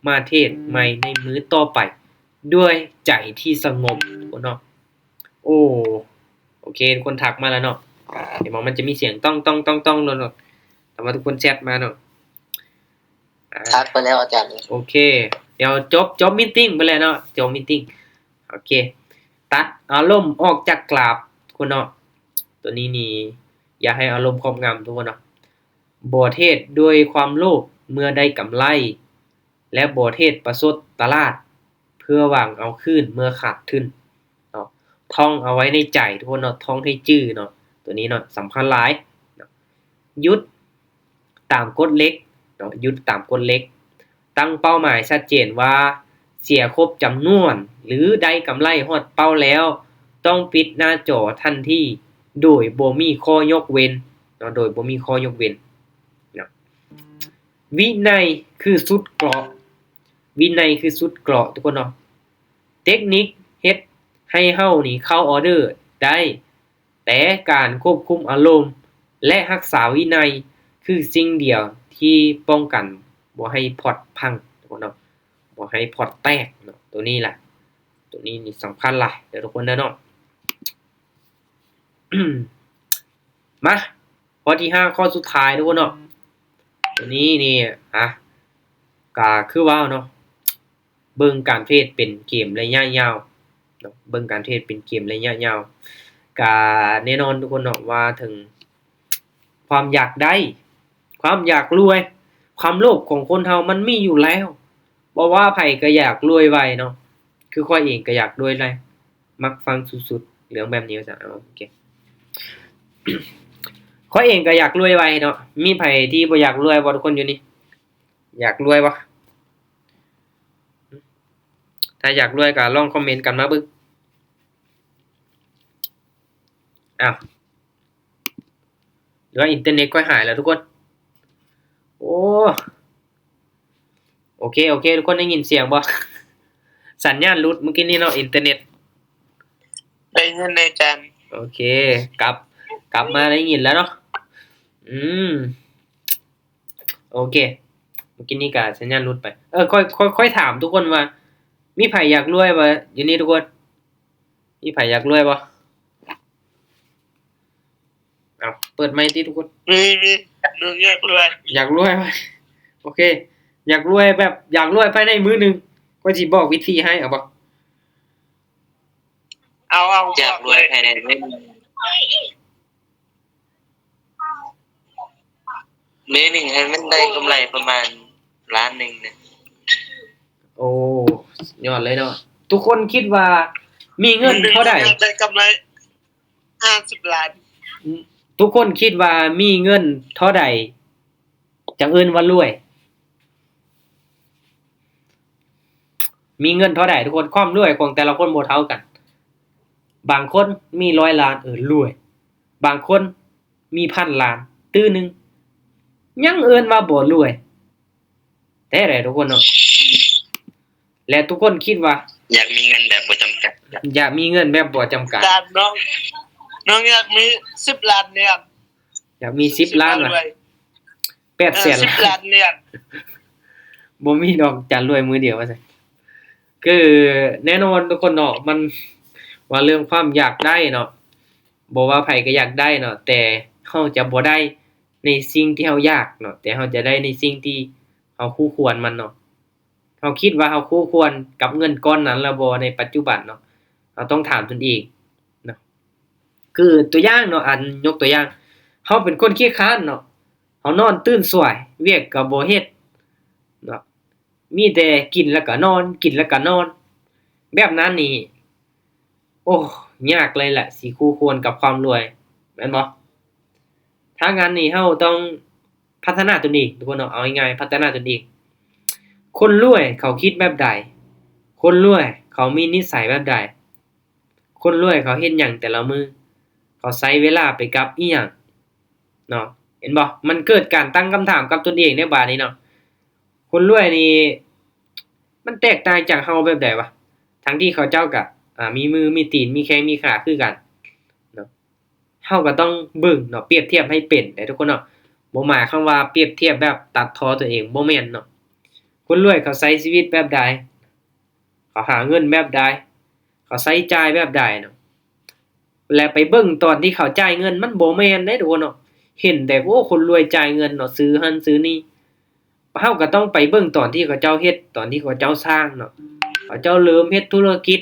มาเทศใหม่ในมื้อต่อไปด้วยใจที่สงบเนาะโอ้โอเคคนทักมาแล้วเนาะเดี๋ยวมันจะมีเสียงต้องเนาะแต่ว่าทุกคนแชทมาเนาะ ทักไปแล้วอาจารย์ โอเคเดี๋ยวจบมีตติ้งไปเลยเนาะจบมีตติ้งโอเคตัดอารมณ์ออกจากกราบคุณเนาะตัวนี้นี่อย่าให้อารมณ์ครอบงำทุกคนเนาะบ่เทศด้วยความโลภเมื่อได้กำไรและบ่เทศประสดตลาดเพื่อหวังเอาคืนเมื่อขาดทุนเนาะท่องเอาไว้ในใจทุกคนเนาะท่องให้จื้อเนาะตัวนี้เนาะสำคัญหลายเนาะหยุดตามกฎเหล็กเนาะหยุดตามกฎเหล็กตั้งเป้าหมายชัดเจนว่าเสียครบจำนวนหรือได้กำไรฮอดเป้าแล้วต้องปิดหน้าจอทันทีโดยบ่มีข้อยกเว้นเนาะโดยบ่มีข้อยกเว้นเนาะวินัยคือสุดเกราะวินัยคือสุดเกราะทุกคนเนาะเทคนิคเฮ็ดให้เฮานี่เข้าออเดอร์ได้แต่การควบคุมอารมณ์และรักษาวินัยคือสิ่งเดียวที่ป้องกันบ่ให้พอร์ตพังทุกคนเนาะบ่ให้พอร์ตแตกเนาะตัวนี้แหละตัวนี้นี่สำคัญหลายเดี๋ยวทุกคนเนาะ มาข้อที่5ข้อสุดท้ายทุกคนเนาะตัวนี้นี่ก็คือว่าเนาะเบิ่งการเทรดเป็นเกมระยะยาวเนาะเบิ่งการเทรดเป็นเกมระยะยาวก็แน่นอนทุกคนเนาะว่าถึงความอยากได้ความอยากรวยความโลภของคนเฮามันมีอยู่แล้วบ่ว่าไผก็อยากรวยไวเนาะคือข้อยเองก็อยากรวยไวมักฟังสุดๆเรื่องแบบนี้ว่าซั่นโอเค ข้อยเองก็อยากรวยไวเนาะมีไผที่บ่อยากรวยบ่ทุกคนอยู่นี่อยากรวยบ่ถ้าอยากรวยก็ลองคอมเมนต์กันมาเบิ่งอ้าวหรือว่าอินเทอร์เน็ตค่อยหายแล้วทุกคนโอ้โอเคทุกคนได้ยินเสียงบ่ สัญญาณหลุดเมื่อกี้นี้เนาะอินเทอร์เน็ต ได้เงินอาจารย์ โอเคกลับมาได้ยินแล้วเนาะโอเคเมื่อกี้นี้ก็สัญญาณหลุดไปค่อยถามทุกคนว่ามีไผอยากรวยบ่อยู่นี่ทุกคนมีไผอยากรวยบ่อ้าวเปิดไมค์ติทุกคน มีน้องอยากรวย อยากรวยบ่โอเคอยากรวยแบบอยากรวยภายในมื้อหนึงก็สิบอกวิธีให้เอาบ่ เอา อยากรวยภายในมื้อหนึ่งให้มันได้กำไรประมาณล้านหนึ่งนะ โอ้ยอดเลยเนาะทุกคนคิดว่ามีเงินเท่าใด ได้กำไร50 ล้าน ทุกคนคิดว่ามีเงินเท่าใดจังเอิ้นว่ารวยมีเงินเท่าใดทุกคนความรวยของแต่ละคนบ่เท่ากันบางคนมี100ล้านรวยบางคนมี1,000ล้านตื้อหนึงยังเอิ้นว่าบ่รวยแต่แหละทุกคนเนาะและทุกคนคิดว่า อยากมีเงินแบบบ่จำกัด อยากมีเงินแบบบ่จำกัด อาจารย์น้องอยากมี10 ล้านเหรียญ อยากมี10ล้านว่ะ800,000 10 ล้านเหรียญ บ่มีดอกจะรวยมื้อเดียวว่าซั่นคือแน่นอนทุกคนเนาะมันว่าเรื่องความอยากได้เนาะบ่ว่าไผก็อยากได้เนาะแต่เฮาจะบ่ได้ในสิ่งที่เฮาอยากเนาะแต่เฮาจะได้ในสิ่งที่เฮาคู่ควรมันเนาะเฮาคิดว่าเฮาคู่ควรกับเงินก้อนนั้นแล้วบ่ในปัจจุบันเนาะเราต้องถามตนเองเนาะคือตัวอย่างเนาะยกตัวอย่างเฮาเป็นคนขี้คร้านเนาะเฮานอนตื่นสายเวียกก็บ่เฮ็ดเนาะมีแต่กินแล้วก็นอนกินแล้วก็นอนแบบนั้นนี่โอ้ยากเลยแหละสิคู่ควรกับความรวยแม่นบ่ถ้างั้นนี่เฮาต้องพัฒนาตนเองทุกคนเนาะเอาง่ายๆพัฒนาตนเองคนรวยเขาคิดแบบใดคนรวยเขามีนิสัยแบบใดคนรวยเขาเฮ็ดหยังแต่ละมื้อเขาใช้เวลาไปกับอิหยังเนาะเห็นบ่มันเกิดการตั้งคำถามกับตนเองในบาดนี้เนาะ คนรวยนี่มันแตกต่างจากเฮาแบบใดวะทั้งที่เขาเจ้าก็มีมือมีตีนมีแข้งมีขาคือกันเนาะเฮาก็ต้องเบิ่งเนาะเปรียบเทียบให้เป็นเด้อทุกคนเนาะบ่หมายความว่าเปรียบเทียบแบบตัดพ้อตัวเองบ่แม่นเนาะคนรวยเขาใช้ชีวิตแบบใดเขาหาเงินแบบใดเขาใช้จ่ายแบบใดเนาะและไปเบิ่งตอนที่เขาจ่ายเงินมันบ่แม่นเด้ทุกคนเนาะเห็นแต่โอ้คนรวยจ่ายเงินเนาะซื้อหั้นซื้อนี่เฮาก็ต้องไปเบิ่งตอนที่เขาเจ้าเฮ็ดตอนที่เขาเจ้าสร้างเนาะเขาเจ้าเริ่มเฮ็ดธุรกิจ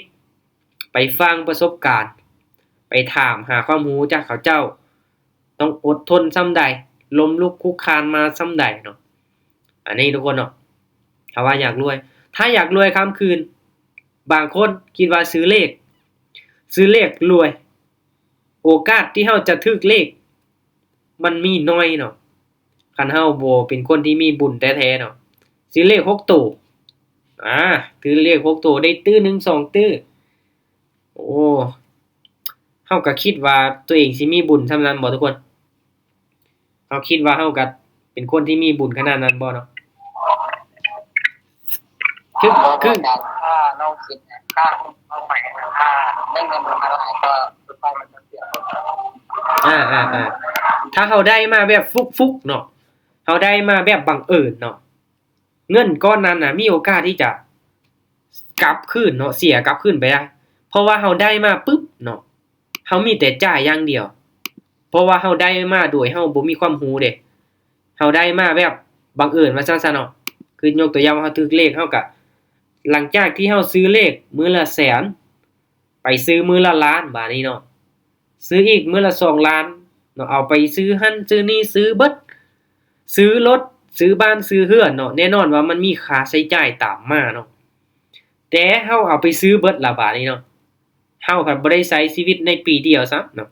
ไปฟังประสบการณ์ไปถามหาความรู้จากเขาเจ้าต้องอดทนส่ำใดล้มลุกคลุกคลานมาส่ำใดเนาะอันนี้ทุกคนเนาะถ้าว่าอยากรวยถ้าอยากรวยค้ำคืนบางคนคิดว่าซื้อเลขรวยโอกาสที่เฮาจะถึกเลขมันมีน้อยเนาะคันเฮาบ่เป็นคนที่มีบุญแท้ๆเนาะซื้อเลข6ตัวซื้อเลข6ตัวได้ตื้อ1 2ตื้อโอ้เฮาก็คิดว่าตัวเองสิมีบุญส่ำนั้นบ่ทุกคนเฮาคิดว่าเฮาก็เป็นคนที่มีบุญขนาดนั้นบ่เนาะคือ ถ้าเราคิดค่าเอาใหม่ถ้าได้เงินมาหลายก็สุดท้ายมันจะเสีย ถ้าเฮาได้มาแบบฟุกๆเนาะเฮาได้มาแบบบังเอิญเนาะเงินก้อนนั้นน่ะมีโอกาสที่จะกลับคืนเนาะเสียกลับคืนไปได้เพราะว่าเฮาได้มาปึ๊บเนาะเฮามีแต่จ่ายอย่างเดียวเพราะว่าเฮาได้มาโดยเฮาบ่มีความรู้เด้เฮาได้มาแบบบังเอิญว่าซั่นซะเนาะคือยกตัวอย่างว่าเฮาถูกเลขเฮาก็หลังจากที่เฮาซื้อเลขมื้อละแสนไปซื้อมื้อละล้านบาดนี้เนาะซื้ออีกมื้อละ2ล้านเนาะเอาไปซื้อหั้นซื้อนี่ซื้อเบิดซื้อรถซื้อบ้านซื้อเรือนเนาะแน่นอนว่ามันมีค่าใช้จ่ายตามมาเนาะแต่เฮาเอาไปซื้อเบิดละบาดนี้เนาะเฮาพันบ่ได้ใช้ชีวิตในปีเดียวซ้ำเนาะ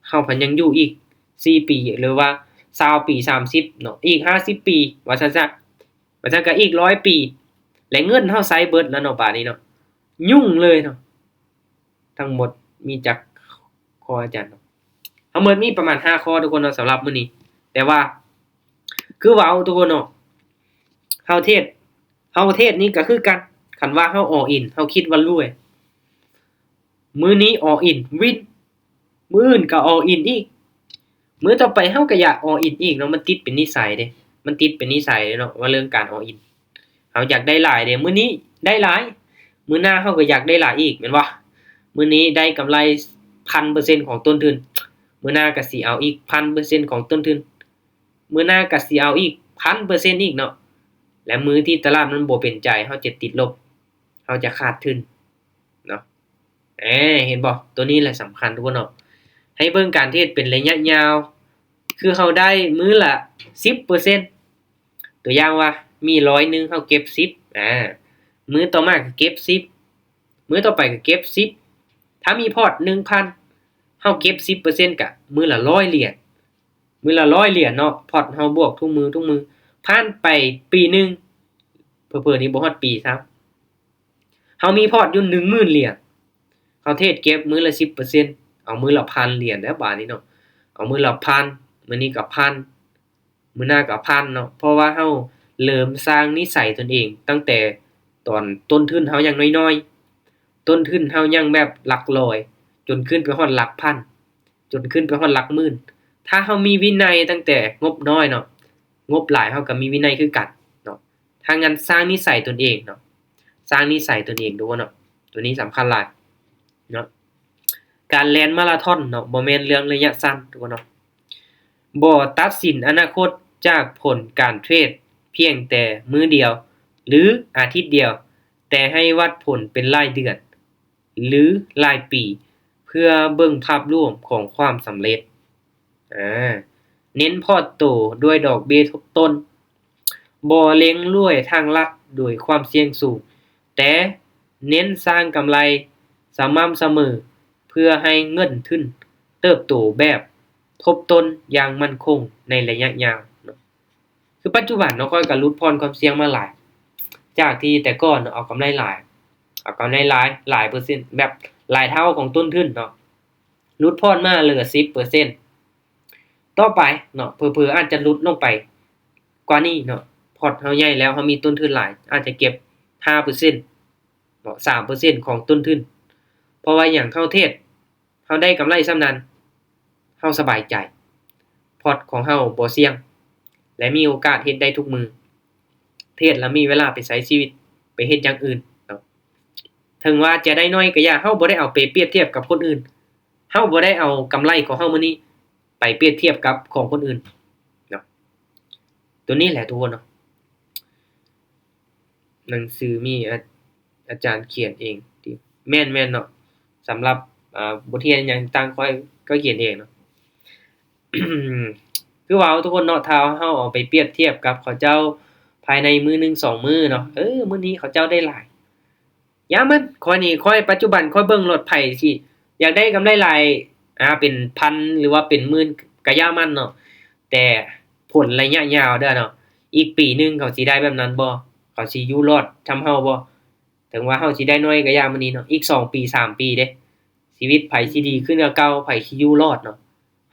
เฮาพันยังอยู่อีก4ปีหรือว่า20ปี30เนาะอีก50ปีว่าซั่นซะว่าซั่นก็อีก100ปีและเงินเฮาใช้เบิดแล้วเนาะบาดนี้เนาะยุ่งเลยเนาะทั้งหมดมีจากข้ออาจารย์เนาะทั้งหมดมีประมาณ5ข้อทุกคนเนาะสำหรับมื้อนี้แต่ว่าคือเว้าทุกคนเนาะเฮาเทศนี่ก็คือกันคันว่าเฮา all in เฮาคิดว่ารวยมื้อนี้ all in วินมื้ออื่นก็ all in อีกมื้อต่อไปเฮาก็อยาก all in อีกเนาะมันติดเป็นนิสัยเด้มันติดเป็นนิสัยเนาะว่าเรื่องการ all in เฮาอยากได้หลายเด้มื้อนี้ได้หลายมื้อหน้าเฮาก็อยากได้หลายอีกแม่นบ่มื้อนี้ได้กำไร 1,000% ของต้นทุนมื้อหน้าก็สิเอาอีก 1,000% ของต้นทุนมื้อหน้าก็สิเอาอีก 1,000% อีกเนาะและมื้อที่ตลาดมันบ่เป็นใจเฮาจะติดลบเฮาจะขาดทุนเนาะเห็นบ่ตัวนี้แหละสำคัญทุกคนเนาะให้เบิ่งการเทรดเป็นระยะยาวคือเฮาได้มื้อละ 10% ตัวอย่างว่ามี100นึงเฮาเก็บ10มื้อต่อมาก็เก็บ10มื้อต่อไปก็เก็บ10ถ้ามีพอร์ต 1,000 เฮาเก็บ 10% ก็มื้อละ100เหรียญมื้อละ100เหรียญเนาะพอร์ตเฮาบวกทุกมื้อผ่านไปปีนึงเผลอๆนี่บ่ฮอดปีซ้ำเฮามีพอร์ตอยู่ 10,000 เหรียญเฮาเทรดเก็บมื้อละ 10% เอามื้อละ 1,000 เหรียญแล้วบาดนี้เนาะเอามื้อละ 1,000 มื้อนี้ก็ 1,000 มื้อหน้าก็ 1,000 เนาะเพราะว่าเฮาเริ่มสร้างนิสัยตนเองตั้งแต่ตอนต้นทุนเฮายังน้อยๆต้นทุนเฮายังแบบหลักร้อยจนขึ้นไปฮอดหลักพันจนขึ้นไปฮอดหลักหมื่นถ้าเฮามีวินัยตั้งแต่งบน้อยเนาะงบหลายเฮาก็มีวินัยคือกันเนาะถ้างั้นสร้างนิสัยตนเองเนาะสร้างนิสัยตนเองดูเนาะตัวนี้สำคัญหลายเนาะการแล่นมาราธอนเนาะบ่แม่นเรื่องระยะสั้นทุกคนเนาะบ่ตัดสินอนาคตจากผลการเทรดเพียงแต่มื้อเดียวหรืออาทิตย์เดียวแต่ให้วัดผลเป็นรายเดือนหรือรายปีเพื่อเบิ่งภาพรวมของความสำเร็จเน้นพอร์ตโตด้วยดอกเบี้ยทบต้นบ่เล็งรวยทางลัดโดยความเสี่ยงสูงแต่เน้นสร้างกำไรสม่ำเสมอเพื่อให้เงินทุนเติบโตแบบทบต้นอย่างมั่นคงในระยะยาวเนาะคือปัจจุบันเนาะค่อยก็ลดพรความเสี่ยงมาหลายจากที่แต่ก่อนเอากำไรหลายเปอร์เซ็นต์แบบหลายเท่าของต้นทุนเนาะลดพรมาเหลือ 10% ต่อไปเนาะเผลอๆอาจจะลดลงไปกว่านี้เนาะพ อร์ตเฮาใหญ่แล้วเฮามีต้นทุนหลายอาจจะเก็บ 5% เนาะ 3% ของต้นทุนเพราะว่าหยังเฮาเทรดเฮาได้กำไรส่ำนั้นเฮาสบายใจพอร์ตของเฮาบ่เสี่ยงและมีโอกาสเฮ็ดได้ทุกมื้อเทรดแล้วมีเวลาไปใช้ชีวิตไปเฮ็ดอย่างอื่นเนาะถึงว่าจะได้น้อยก็อย่าเฮาบ่ได้เอาไปเปรียบเทียบกับคนอื่นเฮาบ่ได้เอากำไรของเฮามื้อนี้ไปเปรียบเทียบกับของคนอื่นเนาะตัวนี้แหละทุกคนเนาะหนังสือมีอาจารย์เขียนเองที่แม่นๆเนาะสำหรับบทเรียนหยังต่างค่อยก็เขียนเองเนาะ คือว่าทุกคนเนาะถ้าเฮาเอาไปเปรียบเทียบกับเขาเจ้าภายในมื้อหนึ่ง2มื้อเนาะมื้อนี้เขาเจ้าได้หลายยามมันข้อยนี่ข้อยปัจจุบันข้อยเบิ่งรถไผสิอยากได้กำไรหลายเป็นพันหรือว่าเป็นหมื่นก็ยามันเนาะแต่ผลระยะยาวเด้อเนาะอีกปีหนึงเขาสิได้แบบนั้นบ่เขาสิอยู่รอดส่ำเฮาบ่ถึงว่าเฮาสิได้น้อยก็ยามมื้อนี้เนาะอีก2ปี3ปีเด้ชีวิตไผสิดีขึ้นกว่าเก่าไผสิอยู่รอดเนาะ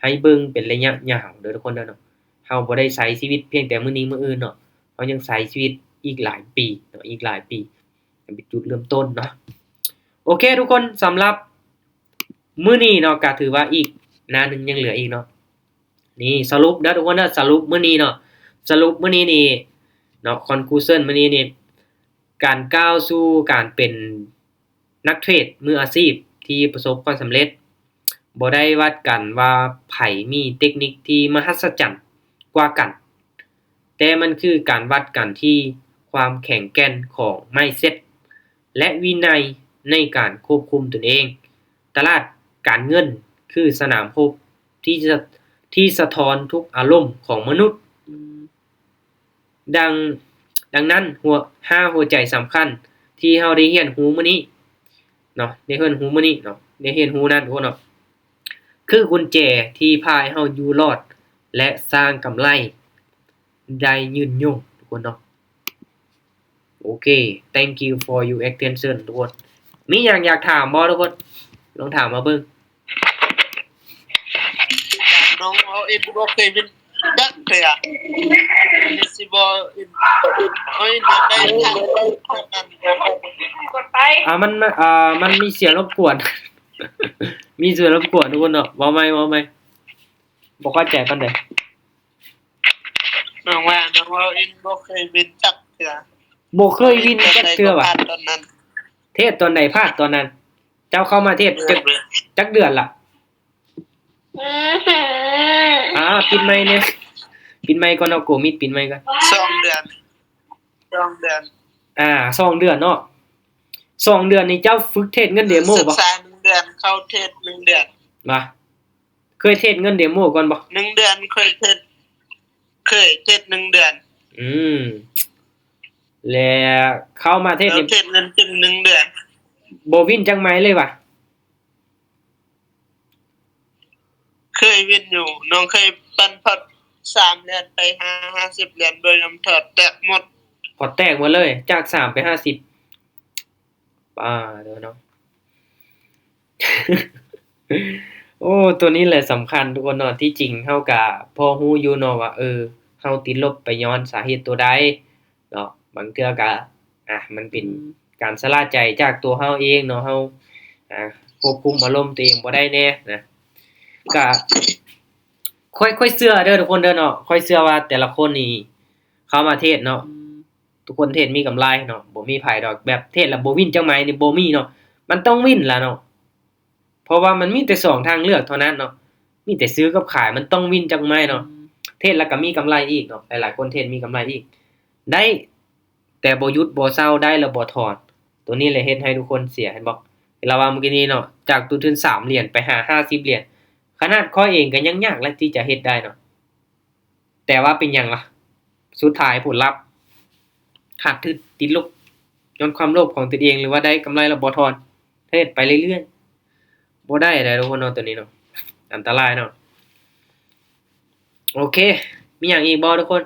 ให้เบิ่งเป็นระยะยาวเด้อทุกคนเด้อเนาะเฮาบ่ได้ใช้ชีวิตเพียงแต่มื้อนี้มื้ออื่นเนาะเฮายังใช้ชีวิตอีกหลายปีเนาะอีกหลายปีเป็นจุดเริ่มต้นเนาะโอเคทุกคนสำหรับมื้อนี้เนาะก็ถือว่าอีกหน้านึงยังเหลืออีกเนาะนี่สรุปเด้อทุกคนเด้อสรุปมื้อนี้เนาะสรุปมื้อนี้นี่เนาะ conclusion มื้อนี้นี่การก้าวสู่การเป็นนักเทรดมืออาชีพที่ประสบความสำเร็จบ่ได้วัดกันว่าไผมีเทคนิคที่มหัศจรรย์กว่ากันแต่มันคือการวัดกันที่ความแข็งแกร่งของ mindset และวินัยในการควบคุมตนเองตลาดการเงินคือสนามรบที่สะท้อนทุกอารมณ์ของมนุษย์ดังนั้นหัวใจสำคัญที่เฮาได้เรียนรู้มื้อนี้เนาะได้เรียนรู้มื้อนี้เนาะได้เรียนรู้นั้นทุกคนเนาะคือกุญแจที่พาให้เฮาอยู่รอดและสร้างกำไรได้ยืนยงทุกคนเนาะโอเค thank you for your attention ทุกคนมีหยังอยากถามบ่ทุกคนลองถามมาเบิ่ง น้องเอาอินบ่เคยเป็นดักเลยอ่ะนี่สิบ่อินเอาอินได้ทางนั้นกดไปมันมีเสียงรบกวน มีเสียงรบกวนทุกคนเนาะเว้าใหม่บ่เข้าใจปานใด น้องว่าน้องเอาอินบ่เคยเป็นจักเทื่อ บ่เคยวินจักเทื่อว่ะ ตอนนั้น เทศตอนใดพลาดตอนนั้น เจ้าเข้ามาเทศจักเดือนล่ะปิดไมค์เนี่ยปิดไมค์ก่อนเอาโกมิดปิดไมค์ก่อน2 เดือน2 เดือน2 เดือนเนาะ2 เดือนนี่เจ้าฝึกเทศเงินเดโมบ่ศึกษา1 เดือนเข้าเทศ1 เดือนมาเคยเทศเงินเดโมก่อนบ่1 เดือนเคยเทศ1 เดือนแล้วเข้ามาเทศนี่เทศเงินเป็น1 เดือนบ่วินจังไมเลยว่ะเคยวินอยู่น้องเคยปันพอด3 เหรียญไป50 เหรียญโดยนำถอดแตกหมดพอแตกหมดเลยจาก3ไป50เด้อเนาะ โอ้ตัวนี้แหละสำคัญทุกคนเนาะที่จริงเฮาก็พอรู้อยู่เนาะว่าเฮาติดลบไปย้อนสาเหตุตัวใดเนาะบางเทื่อก็มันเป็นการชะล่าใจจากตัวเฮาเองเนาะเฮาควบคุมอารมณ์ตัวเองบ่ได้แน่นะก็ค่อยเชื่อเด้อทุกคนเด้อเนาะค่อยเชื่อว่าแต่ละคนนี่เข้ามาเทศเนาะทุกคนเทศมีกำไรเนาะบ่มีไผดอกแบบเทศแล้วบ่วินจังไมนี่บ่มีเนาะมันต้องวินล่ะเนาะเพราะว่ามันมีแต่2ทางเลือกเท่านั้นเนาะมีแต่ซื้อกับขายมันต้องวินจังไมเนาะเทศแล้วก็มีกำไรอีกเนาะหลายๆคนเทศมีกำไรอีกได้แต่บ่หยุดบ่เซาได้แล้วบ่ถอนตัวนี้เลยเฮ็ดให้ทุกคนเสียเห็นบ่เวลาว่าเมื่อกี้นี้เนาะจากต้นทุน3 เหรียญไปหา50 เหรียญขนาดข้อยเองก็ยังยากแล้วที่จะเฮ็ดได้เนาะแต่ว่าเป็นหยังล่ะสุดท้ายผลลัพธ์ขาดทุนติดลบย้อนความโลภของตนเองหรือว่าได้กำไรแล้วบ่ถอนเทศไปเรื่อยๆบ่ได้ทุกคนเนาะตัวนี้เนาะอันตรายเนาะโอเคมีหยังอีกบ่ทุกคน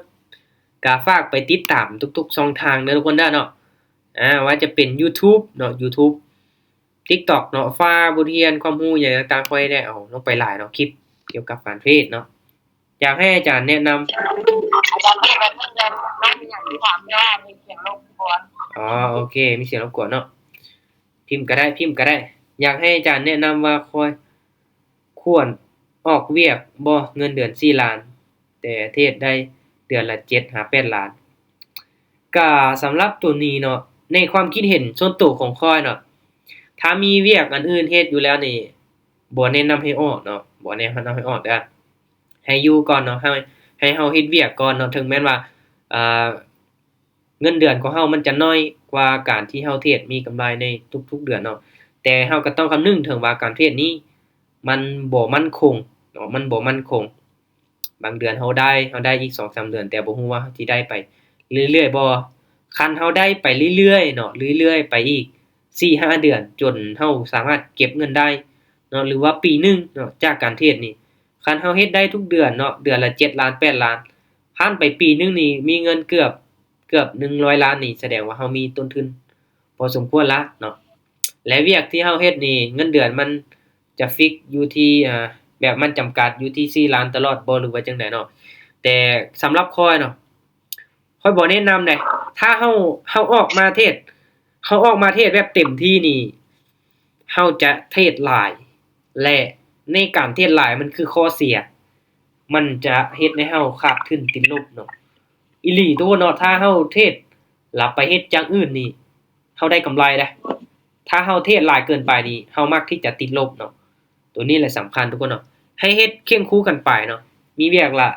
ก็ฝากไปติดตามทุกๆช่องทางเด้อทุกคนเด้อเนาะว่าจะเป็น YouTube เนาะ YouTube TikTok เนาะฟ้าบทเรียนความรู้หยังต่างๆค่อยได้เอาลงไปหลายเนาะคลิปเกี่ยวกับการเทรดเนาะอยากให้อาจารย์แนะนำ ตอนนี้แบบเงินไม่มีอย่างที่ถามได้มีเสียงรบกวน อ๋อโอเคมีเสียงรบกวนเนาะพิมพ์ก็ได้อยากให้อาจารย์แนะนำว่าควรออกเวียกบ่เงินเดือน4ล้านแต่เทศได้เดือนละ7หา8ล้านก็สำหรับตัวนี้เนาะในความคิดเห็นส่วนตัวของข้อยเนาะถ้ามีเวียกอันอื่นเฮ็ดอยู่แล้วนี่บ่แนะนำให้ออกเนาะบ่แนะนำให้ออกเด้อให้อยู่ก่อนเนาะให้เฮาเฮ็ดเวียกก่อนเนาะถึงแม้นว่าอ่าเงินเดือนของเฮามันจะน้อยกว่าการที่เฮาเทรดมีกำไรในทุกๆเดือนเนาะแต่เฮาก็ต้องคำนึงถึงว่าการเทรดนี้มันบ่มั่นคงเนาะมันบ่มั่นคงบางเดือนเฮาได้อีก2-3เดือนแต่บ่ฮู้ว่าสิได้ไปเรื่อยๆบ่คันเฮาได้ไปเรื่อยๆเนาะเรื่อยๆไปอีก4-5เดือนจนเฮาสามารถเก็บเงินได้เนาะหรือว่าปีหนึ่งเนาะจากการเทรดนี่คันเฮาเฮ็ดได้ทุกเดือนเนาะเดือนละ7ล้าน8ล้านผ่านไปปีหนึ่งนี่มีเงินเกือบ100ล้านนี่แสดงว่าเฮามีต้นทุนพอสมควรละเนาะและเวียกที่เฮาเฮ็ดนี่เงินเดือนมันจะฟิกอยู่ที่แบบมันจำกัดอยู่ที่4ล้านตลอดบ่หรือว่าจังไดเนาะแต่สำหรับข้อยเนาะข้อยบ่แนะนำเด้ถ้าเฮาออกมาเทศแบบเต็มที่นี่เฮาจะเทรดหลายและในการเทรดหลายมันคือข้อเสียมันจะเฮ็ดให้เฮาขาดทุนติดลบเนาะอีหลีตัวเนาะถ้าเฮาเทรดแล้วไปเฮ็ดอย่างอื่นนี่เฮาได้กำไรเด้ถ้าเฮาเทรดหลายเกินไปนี่เฮามักที่จะติดลบเนาะตัวนี้แหละสำคัญทุกคนเนาะให้เฮ็ดเคียงคู่กันไปเนาะมีเวียกละ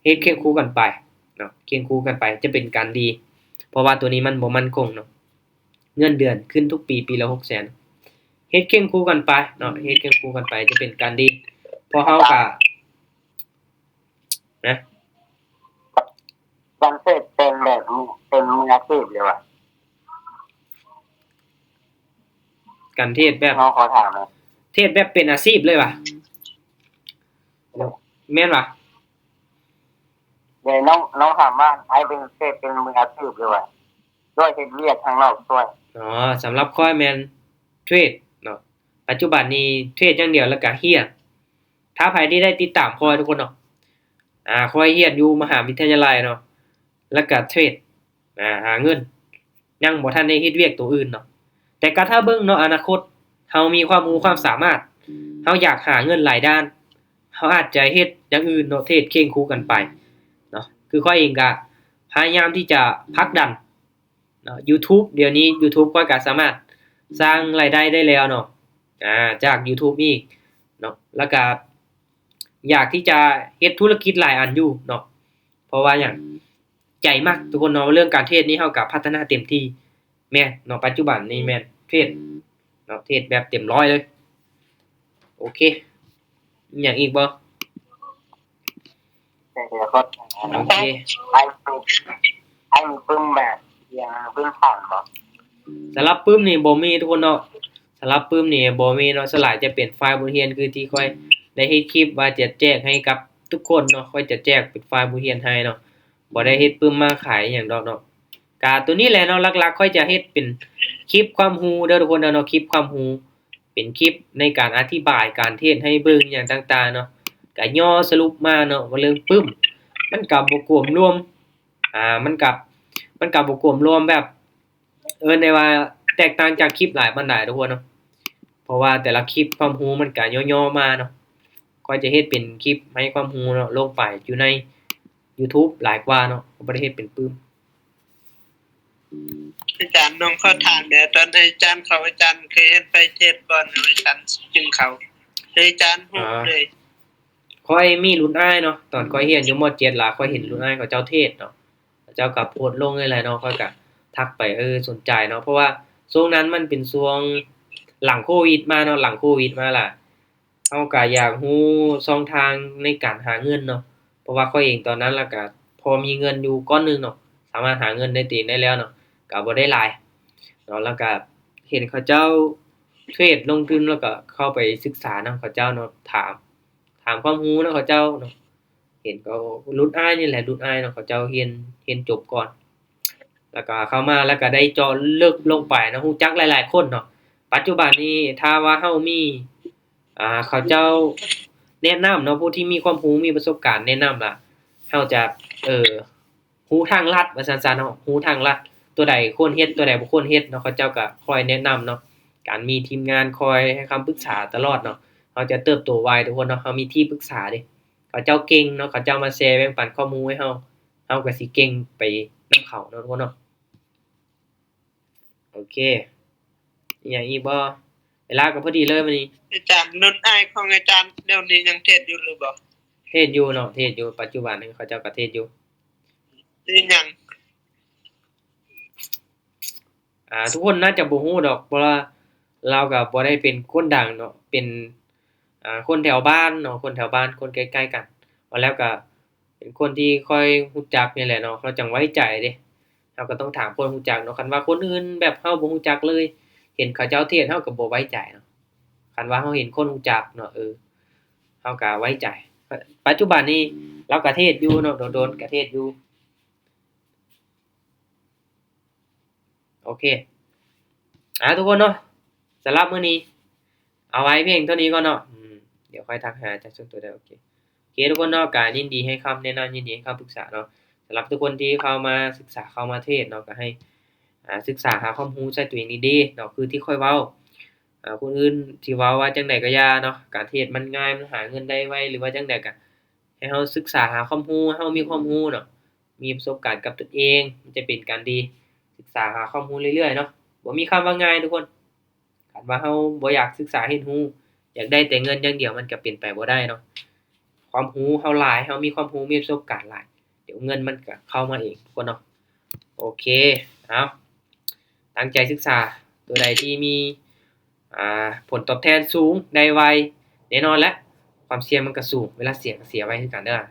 เฮ็ดเคียงคู่กันไปเนาะเคียงคู่กันไปจะเป็นการดี เพราะว่าตัวนี้มันบ่มั่นคงเนาะเงินเดือนขึ้นทุกปีละ600,000เฮ็ดเคียงคู่กันไปเนาะเฮ็ดเคียงคู่กันไปจะเป็นการดีเพราะเฮาก็นะ การเทรดเป็นแบบเป็นมืออาชีพเลยว่ะ การเทศแบบ น้องขอถามเลย เทศแบบเป็นอาชีพเลยว่ะแม่นว่ะ เดี๋ยวน้องถามว่าไอ้เป็นเทรดเป็นมืออาชีพเลยว่ะด้วยเทรดเรียกทางนอกด้วย อ๋อสำหรับข้อยแม่นเทรดเนาะปัจจุบันนี้เทรดอย่างเดียวแล้วก็เฮียนถ้าใครที่ได้ติดตามข้อยทุกคนเนาะข้อยเฮียนอยู่มหาวิทยาลัยเนาะแล้วก็เทรดหาเงินยังบ่ทันได้เฮ็ดเวียกตัวอื่นเนาะแต่ก็ถ้าเบิ่งเนาะอนาคตเฮามีความรู้ความสามารถเฮาอยากหาเงินหลายด้านเฮาอาจจะเฮ็ดอย่างอื่นเนาะเทรดเคียงคู่กันไปเนาะคือข้อยเองก็พยายามที่จะผลักดันเนาะ YouTube เดี๋ยวนี้ YouTube ข้อยก็สามารถสร้างรายได้ได้แล้วเนาะจาก YouTube อีกเนาะแล้วก็อยากที่จะเฮ็ดธุรกิจหลายอันอยู่เนาะเพราะว่าหยังใจมักทุกคนเนาะเรื่องการเทรดนี่เฮาก็พัฒนาเต็มที่แม่นเนาะปัจจุบันนี้แม่นเทรดเนาะเทรดแบบเต็มร้อยเลยโอเคมีหยังอีกบ่ แต่เดี๋ยวก็ โอเค ไอ้มีปึ้มแบบยังปึ้มผ่านบ่ สำหรับปึ้มนี่บ่มีทุกคนเนาะสำหรับปึ้มนี่บ่มีเนาะส่วนหลายจะเป็นไฟล์บทเรียนคือที่ค่อยได้เฮ็ดคลิปว่าจะแจกให้กับทุกคนเนาะค่อยจะแจกเป็นไฟล์บทเรียนให้เนาะบ่ได้เฮ็ดปึ้มมาขายหยังดอกเนาะก็ตัวนี้แหละเนาะหลักๆค่อยจะเฮ็ดเป็นคลิปความรู้เด้อทุกคนเนาะคลิปความรู้เป็นคลิปในการอธิบายการเทศให้เบิ่งหยังต่างๆเนาะก็ย่อสรุปมาเนาะว่าเรื่องปึ้มมันก็บ่กวมรวมมันก็บ่กวมรวมแบบได้ว่าแตกต่างจากคลิปหลายปานใดทุกคนเนาะเพราะว่าแต่ละคลิปความรู้มันก็ย่อๆมาเนาะก็จะเฮ็ดเป็นคลิปให้ความรู้เนาะลงไปอยู่ใน YouTube หลายกว่าเนาะบ่ได้เฮ็ดเป็นปึ้ม อาจารย์น้องเขาถามเดี๋ยวตอนอาจารย์เขาอาจารย์เคยเห็นไปเทศก่อนอาจารย์จึงเขาอาจารย์ฮู้เลย ค่อยมีรุ่นอ้ายเนาะตอนค่อยเรียนอยู่ม.7 ล่ะค่อยเห็นรุ่นอ้ายเขาเจ้าเทศเนาะเขาเจ้าก็โพสต์ลงนี่แหละเนาะค่อยก็ทักไปสนใจเนาะเพราะว่าช่วงนั้นมันเป็นช่วงหลังโควิดมาเนาะหลังโควิดมาล่ะเฮาก็อยากรู้ช่องทางในการหาเงินเนาะเพราะว่าข้อยเองตอนนั้นแล้วก็พอมีเงินอยู่ก้อนหนึงเนาะสามารถหาเงินได้เต็มได้แล้วเนาะก็บ่ได้หลายเนาะแล้วก็เห็นเขาเจ้าเทรดลงทุนแล้วก็เข้าไปศึกษานำเขาเจ้าเนาะถามความรู้นำเขาเจ้าเนาะเห็นเขารุ่นอ้ายนี่แหละรุ่นอ้ายเนาะเขาเจ้าเรียนจบก่อนแล้วก็เข้ามาแล้วก็ได้เจาะลึกลงไปเนาะรู้จักหลายๆคนเนาะปัจจุบันนี้ถ้าว่าเฮามีเขาเจ้าแนะนำเนาะผู้ที่มีความรู้มีประสบการณ์แนะนำล่ะเฮาจะ รู้ทางลัดว่าซั่นๆเนาะรู้ทางลัดตัวใดควรเฮ็ดตัวใดบ่ควรเฮ็ดเนาะเขาเจ้าก็คอยแนะนำเนาะการมีทีมงานคอยให้คำปรึกษาตลอดเนาะเราจะเติบโตไวทุกคนเนาะเรามีที่ปรึกษาเด้เขาเจ้าเก่งเนาะเขาเจ้ามาแชร์แบ่งปันข้อมูลให้เราก็สิเก่งไปนำเขาเนาะทุกคนเนาะโอเคอีหยังอีกบ่เวลาก็พอดีเลยมื้อนี้ อาจารย์นุ่นอ้ายของอาจารย์เดี๋ยวนี้ยังเทศอยู่หรือบ่ เทศอยู่เนาะเทศอยู่ปัจจุบันนี้เขาเจ้าก็เทศอยู่ สิหยัง ทุกคนน่าจะบ่ฮู้ดอกเพราะว่าเราก็บ่ได้เป็นคนดังเนาะเป็นคนแถวบ้านเนาะคนแถวบ้านคนใกล้ๆกันว่าแล้วก็เป็นคนที่ค่อยรู้จักนี่แหละเนาะเราจังไว้ใจเด้เราก็ต้องถามคนรู้จักเนาะคันว่าคนอื่นแบบเราบ่รู้จักเลย เห็นเขาเจ้าเทศเราก็บ่ไว้ใจเนาะคันว่าเราเห็นคนรู้จักเนาะเราก็ไว้ใจปัจจุบันนี้เราก็เทศอยู่เนาะโดนๆก็เทศอยู่โอเคทุกคนเนาะสำหรับมื้อนี้เอาไว้เพียงเท่านี้ก่อนเนาะเดี๋ยวค่อยทักหาจากส่วนตัวได้โอเคทุกคนเนาะก็ยินดีให้คำแนะนำยินดีให้คำปรึกษาเนาะสำหรับทุกคนที่เข้ามาศึกษาเข้ามาเทศเนาะก็ให้ศึกษาหาความรู้ใส่ตัวเองดีๆเนาะคือที่ค่อยเว้าคนอื่นที่เว้าว่าจังได๋ก็อย่าเนาะการเทศมันง่ายมันหาเงินได้ไวหรือว่าจังได๋ก็ให้เราศึกษาหาความรู้ให้เรามีความรู้เนาะมีประสบการณ์กับตนเองมันจะเป็นการดีศึกษาหาความรู้เรื่อยๆเนาะบ่มีคำว่าง่ายทุกคนคันว่าเราบ่อยากศึกษาเรียนรู้อยากได้แต่เงินอย่างเดียวมันก็เป็นไปบ่ได้เนาะความรู้เราหลายเรามีความรู้มีประสบการณ์หลายเดี๋ยวเงินมันก็เข้ามาเองทุกคนเนาะโอเคเอาตั้งใจศึกษาตัวใดที่มีผลตอบแทนสูงได้ไวแน่นอนแหละความเสี่ยงมันก็สูงเวลาเสี่ยงก็เสียไว้คือกันเด้อ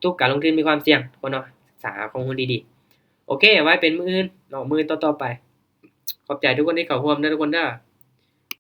ทุกการลงทุนมีความเสี่ยงทุกคนเนาะศึกษาข้อมูลดีๆโอเคไว้เป็นมื้ออื่นเนาะมื้อต่อๆไปขอบใจทุกคนที่เข้าร่วมเด้อทุกคนเด้อ